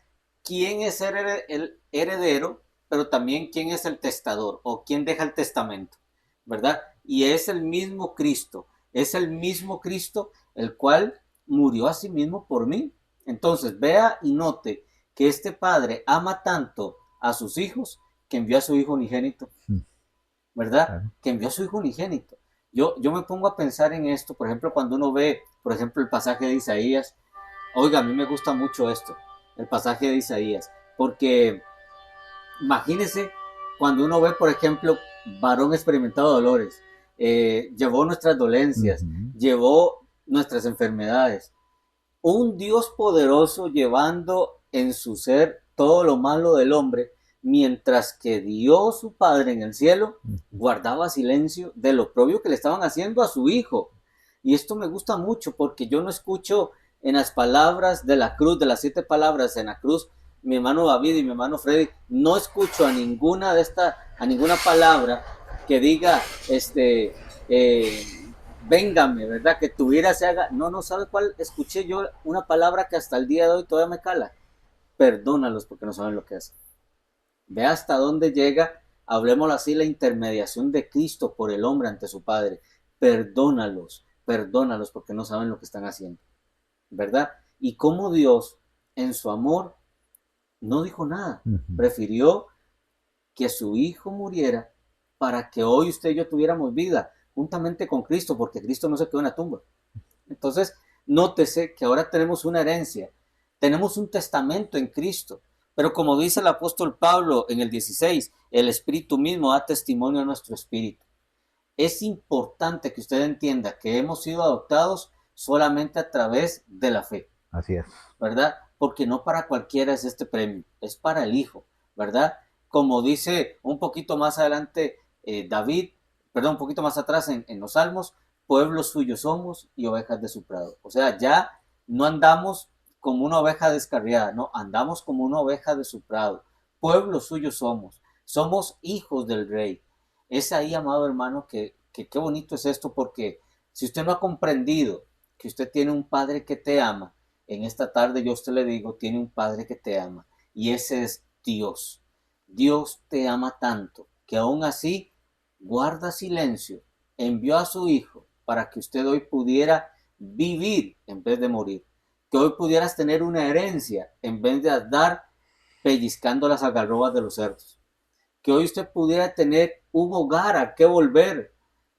S1: quién es el heredero, pero también quién es el testador o quién deja el testamento, ¿verdad? Y es el mismo Cristo, el cual murió a sí mismo por mí. Entonces vea y note que este padre ama tanto a sus hijos que envió a su hijo unigénito, ¿verdad? Claro. Que envió a su hijo unigénito. Yo me pongo a pensar en esto, por ejemplo, cuando uno ve, por ejemplo, el pasaje de Isaías. Oiga, a mí me gusta mucho esto, el pasaje de Isaías, porque imagínese cuando uno ve, por ejemplo, varón experimentado dolores, llevó nuestras dolencias, llevó nuestras enfermedades. Un Dios poderoso llevando en su ser todo lo malo del hombre, mientras que Dios, su Padre en el cielo, guardaba silencio de lo propio que le estaban haciendo a su hijo. Y esto me gusta mucho porque yo no escucho en las palabras de la cruz, de las 7 palabras en la cruz, mi hermano David y mi hermano Freddy, no escucho a ninguna palabra que diga, véngame, ¿verdad? Que tu ira se haga. No, ¿sabe cuál? Escuché yo una palabra que hasta el día de hoy todavía me cala. Perdónalos porque no saben lo que hacen. Ve hasta dónde llega, hablemoslo así, la intermediación de Cristo por el hombre ante su Padre. Perdónalos porque no saben lo que están haciendo, ¿verdad? Y cómo Dios, en su amor, no dijo nada. Prefirió que su hijo muriera para que hoy usted y yo tuviéramos vida juntamente con Cristo, porque Cristo no se quedó en la tumba. Entonces, nótese que ahora tenemos una herencia, tenemos un testamento en Cristo, pero como dice el apóstol Pablo en el 16, el Espíritu mismo da testimonio a nuestro espíritu. Es importante que usted entienda que hemos sido adoptados solamente a través de la fe.
S2: Así es.
S1: ¿Verdad? Porque no para cualquiera es este premio, es para el Hijo, ¿verdad? Como dice un poquito más adelante un poquito más atrás en los Salmos, pueblo suyo somos y ovejas de su prado. O sea, ya no andamos como una oveja descarriada, no, andamos como una oveja de su prado. Pueblo suyo somos hijos del Rey. Es ahí, amado hermano, que qué bonito es esto, porque si usted no ha comprendido que usted tiene un Padre que te ama, en esta tarde yo a usted le digo, tiene un Padre que te ama, y ese es Dios. Dios te ama tanto que aún así guarda silencio, envió a su Hijo para que usted hoy pudiera vivir en vez de morir, que hoy pudieras tener una herencia en vez de andar pellizcando las algarrobas de los cerdos, que hoy usted pudiera tener un hogar a que volver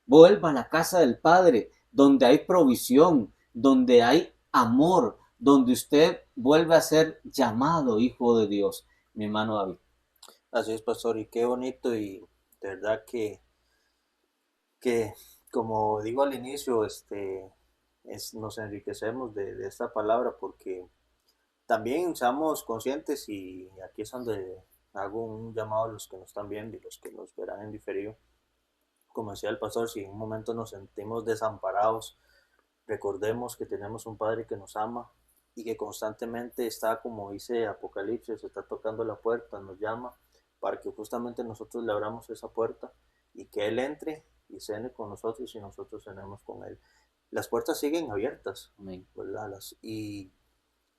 S1: vuelva a la casa del Padre, donde hay provisión, donde hay amor, donde usted vuelve a ser llamado hijo de Dios, mi hermano David.
S3: Así es, pastor, y qué bonito, y de verdad que como digo al inicio, nos enriquecemos de esta palabra, porque también seamos conscientes, y aquí es donde hago un llamado a los que nos están viendo y los que nos verán en diferido. Como decía el pastor, si en un momento nos sentimos desamparados, recordemos que tenemos un Padre que nos ama y que constantemente está, como dice Apocalipsis, está tocando la puerta, nos llama para que justamente nosotros le abramos esa puerta y que Él entre y cene con nosotros y nosotros cenemos con Él. Las puertas siguen abiertas, ¿verdad? Y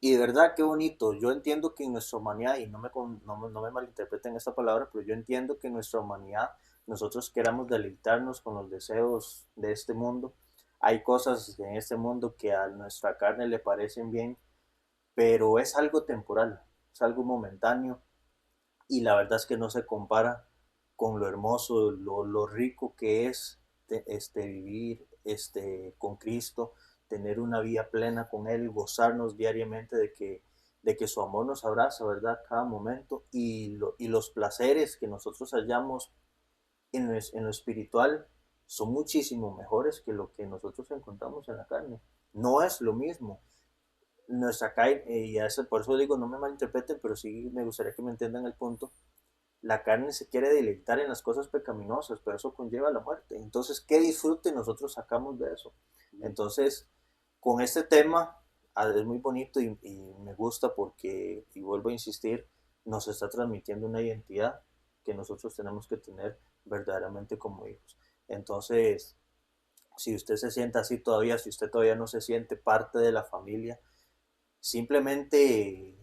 S3: de verdad, qué bonito. Yo entiendo que en nuestra humanidad, y no me malinterpreten esta palabra, pero yo entiendo que en nuestra humanidad nosotros queramos deleitarnos con los deseos de este mundo. Hay cosas en este mundo que a nuestra carne le parecen bien, pero es algo temporal, es algo momentáneo, y la verdad es que no se compara con lo hermoso, lo rico que es vivir con Cristo, tener una vida plena con Él, gozarnos diariamente de que su amor nos abraza, ¿verdad? Cada momento, y los placeres que nosotros hallamos en lo espiritual son muchísimo mejores que lo que nosotros encontramos en la carne. No es lo mismo. Nuestra carne, por eso digo, no me malinterpreten, pero sí me gustaría que me entiendan el punto. La carne se quiere deleitar en las cosas pecaminosas, pero eso conlleva la muerte. Entonces, ¿qué disfrute nosotros sacamos de eso? Entonces, con este tema es muy bonito, y me gusta porque, y vuelvo a insistir, nos está transmitiendo una identidad que nosotros tenemos que tener verdaderamente como hijos. Entonces, si usted se siente así todavía, si usted todavía no se siente parte de la familia, simplemente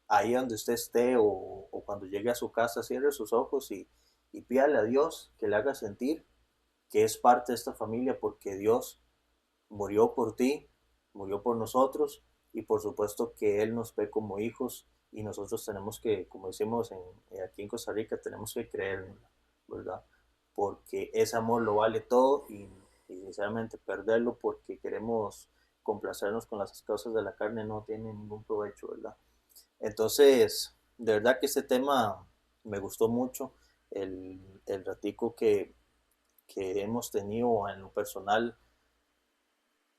S3: ahí donde usted esté, o cuando llegue a su casa, cierre sus ojos y pídale a Dios que le haga sentir que es parte de esta familia, porque Dios murió por ti, murió por nosotros, y por supuesto que Él nos ve como hijos, y nosotros tenemos que, como decimos aquí en Costa Rica, tenemos que creer, ¿verdad? Porque ese amor lo vale todo, y sinceramente perderlo porque queremos complacernos con las cosas de la carne no tiene ningún provecho, ¿verdad? Entonces, de verdad que este tema me gustó mucho, el ratico que hemos tenido en lo personal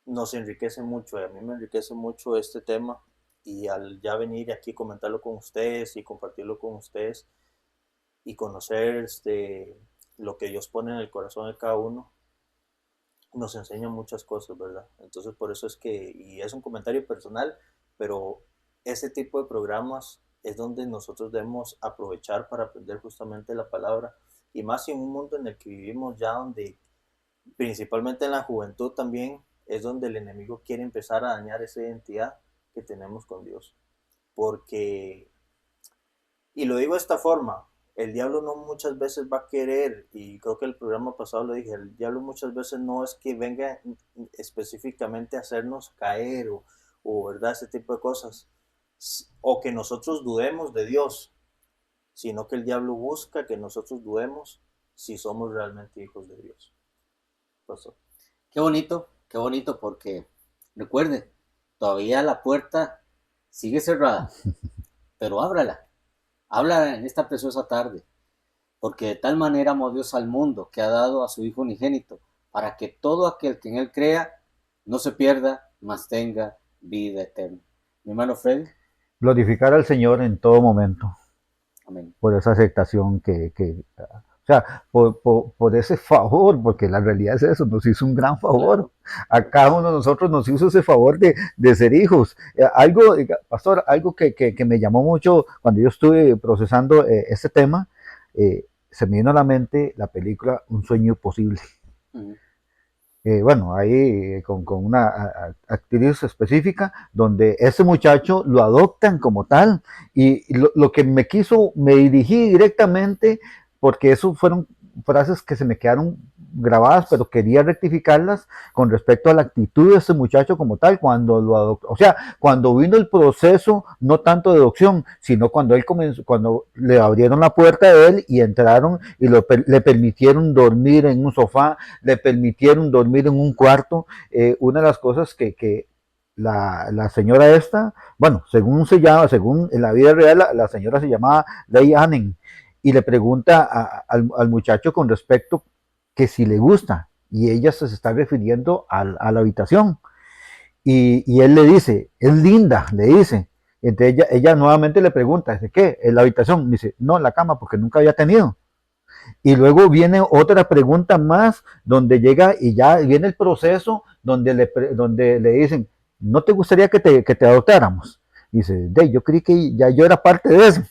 S3: nos enriquece mucho, y a mí me enriquece mucho este tema, y al ya venir aquí a comentarlo con ustedes y compartirlo con ustedes y conocer lo que Dios pone en el corazón de cada uno, nos enseña muchas cosas, ¿verdad? Entonces por eso es que, y es un comentario personal, pero ese tipo de programas es donde nosotros debemos aprovechar para aprender justamente la palabra, y más en un mundo en el que vivimos ya, donde principalmente en la juventud también es donde el enemigo quiere empezar a dañar esa identidad que tenemos con Dios. Porque, y lo digo de esta forma, el diablo no muchas veces va a querer, y creo que el programa pasado lo dije, el diablo muchas veces no es que venga específicamente a hacernos caer, o verdad, ese tipo de cosas, o que nosotros dudemos de Dios, sino que el diablo busca que nosotros dudemos si somos realmente hijos de Dios. Pastor.
S1: Qué bonito, porque recuerde, todavía la puerta sigue cerrada, pero ábrala en esta preciosa tarde, porque de tal manera amó Dios al mundo que ha dado a su Hijo unigénito, para que todo aquel que en Él crea no se pierda, mas tenga vida eterna. Mi hermano Freddy.
S2: Glorificar al Señor en todo momento.
S1: Amén.
S2: Por esa aceptación o sea, por ese favor, porque la realidad es eso, nos hizo un gran favor. A cada uno de nosotros nos hizo ese favor de ser hijos. Pastor, algo que me llamó mucho cuando yo estuve procesando este tema, se me vino a la mente la película Un sueño posible. Bueno, ahí con una actriz específica, donde ese muchacho lo adoptan como tal, y lo que me dirigí directamente, porque eso fueron frases que se me quedaron grabadas, pero quería rectificarlas con respecto a la actitud de este muchacho como tal, cuando lo adoptó. O sea, cuando vino el proceso, no tanto de adopción, sino cuando él comenzó, cuando le abrieron la puerta a él y entraron y le permitieron dormir en un sofá, le permitieron dormir en un cuarto. Una de las cosas que la señora esta, bueno, según en la vida real, la señora se llamaba Ley Annen, y le pregunta al muchacho con respecto que si le gusta, y ella se está refiriendo a la habitación, y él le dice, es linda, le dice. Entonces ella nuevamente le pregunta, dice, ¿qué? ¿En la habitación? Dice, no, en la cama, porque nunca había tenido. Y luego viene otra pregunta más, donde llega y ya viene el proceso donde le dicen, ¿no te gustaría que te adoptáramos? Dice, yo creí que ya yo era parte de eso.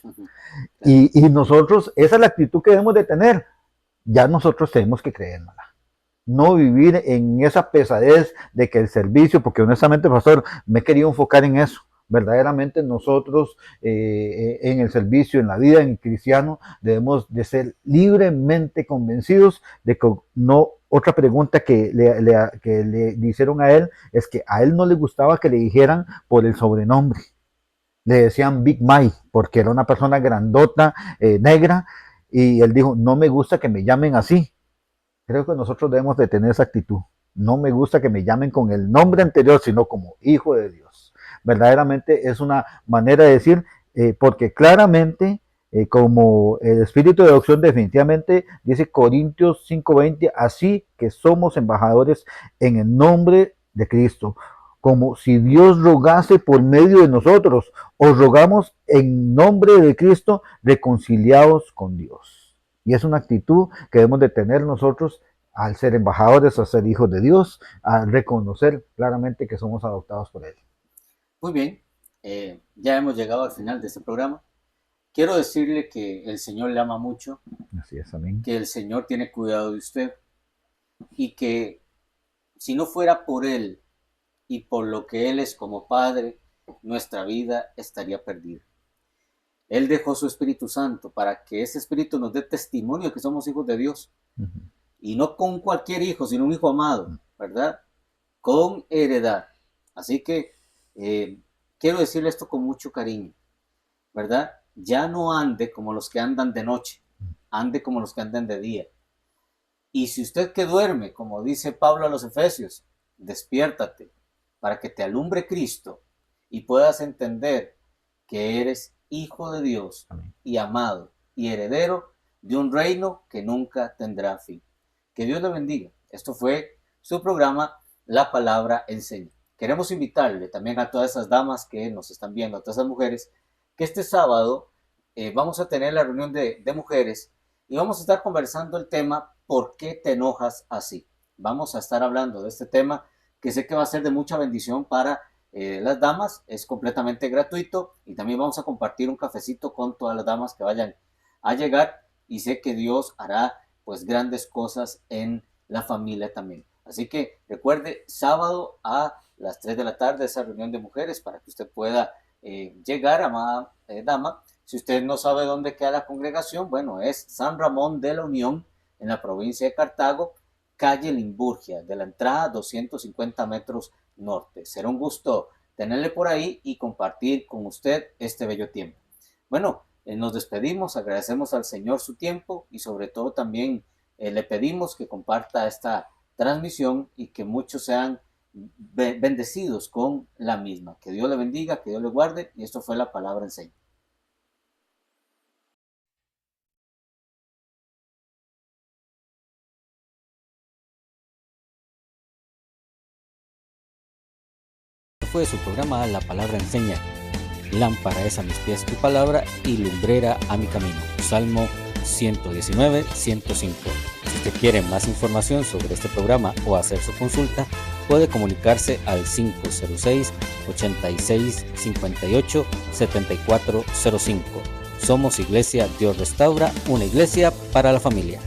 S2: Y nosotros, esa es la actitud que debemos de tener. Ya nosotros tenemos que creérnosla. No vivir en esa pesadez de que el servicio, porque honestamente, pastor, me he querido enfocar en eso. Verdaderamente nosotros en el servicio, en la vida en cristiano, debemos de ser libremente convencidos de que no. Otra pregunta que le hicieron a él es que a él no le gustaba que le dijeran por el sobrenombre. Le decían Big Mike porque era una persona grandota, negra, y él dijo, no me gusta que me llamen así. Creo que nosotros debemos de tener esa actitud. No me gusta que me llamen con el nombre anterior, sino como hijo de Dios. Verdaderamente es una manera de decir, porque claramente, como el espíritu de adopción definitivamente dice Corintios 5:20, así que somos embajadores en el nombre de Cristo, como si Dios rogase por medio de nosotros, os rogamos en nombre de Cristo, reconciliados con Dios. Y es una actitud que debemos de tener nosotros al ser embajadores, a ser hijos de Dios, a reconocer claramente que somos adoptados por Él.
S1: Muy bien, ya hemos llegado al final de este programa. Quiero decirle que el Señor le ama mucho,
S2: así es, amén.
S1: Que el Señor tiene cuidado de usted y que si no fuera por Él y por lo que Él es como Padre, nuestra vida estaría perdida. Él dejó su Espíritu Santo para que ese Espíritu nos dé testimonio que somos hijos de Dios. Y no con cualquier hijo, sino un hijo amado, ¿verdad? Con heredad. Así que quiero decirle esto con mucho cariño, ¿verdad? Ya no ande como los que andan de noche, ande como los que andan de día. Y si usted que duerme, como dice Pablo a los Efesios, despiértate para que te alumbre Cristo y puedas entender que eres hijo de Dios y amado y heredero de un reino que nunca tendrá fin. Que Dios le bendiga. Esto fue su programa La Palabra Enseña. Queremos invitarle también a todas esas damas que nos están viendo, a todas esas mujeres, que este sábado vamos a tener la reunión de mujeres y vamos a estar conversando el tema ¿por qué te enojas así? Vamos a estar hablando de este tema que sé que va a ser de mucha bendición para las damas, es completamente gratuito y también vamos a compartir un cafecito con todas las damas que vayan a llegar y sé que Dios hará pues grandes cosas en la familia también. Así que recuerde, sábado a las 3 de la tarde esa reunión de mujeres para que usted pueda llegar, amada dama. Si usted no sabe dónde queda la congregación, bueno, es San Ramón de la Unión en la provincia de Cartago, calle Limburgia, de la entrada 250 metros norte. Será un gusto tenerle por ahí y compartir con usted este bello tiempo. Bueno, nos despedimos, agradecemos al Señor su tiempo y sobre todo también le pedimos que comparta esta transmisión y que muchos sean bendecidos con la misma. Que Dios le bendiga, que Dios le guarde y esto fue La Palabra Enseña. Fue su programa La Palabra Enseña. Lámpara es a mis pies tu palabra y lumbrera a mi camino. Salmo 119, 105. Si usted quiere más información sobre este programa o hacer su consulta, puede comunicarse al 506-86-58-7405. Somos Iglesia Dios Restaura, una iglesia para la familia.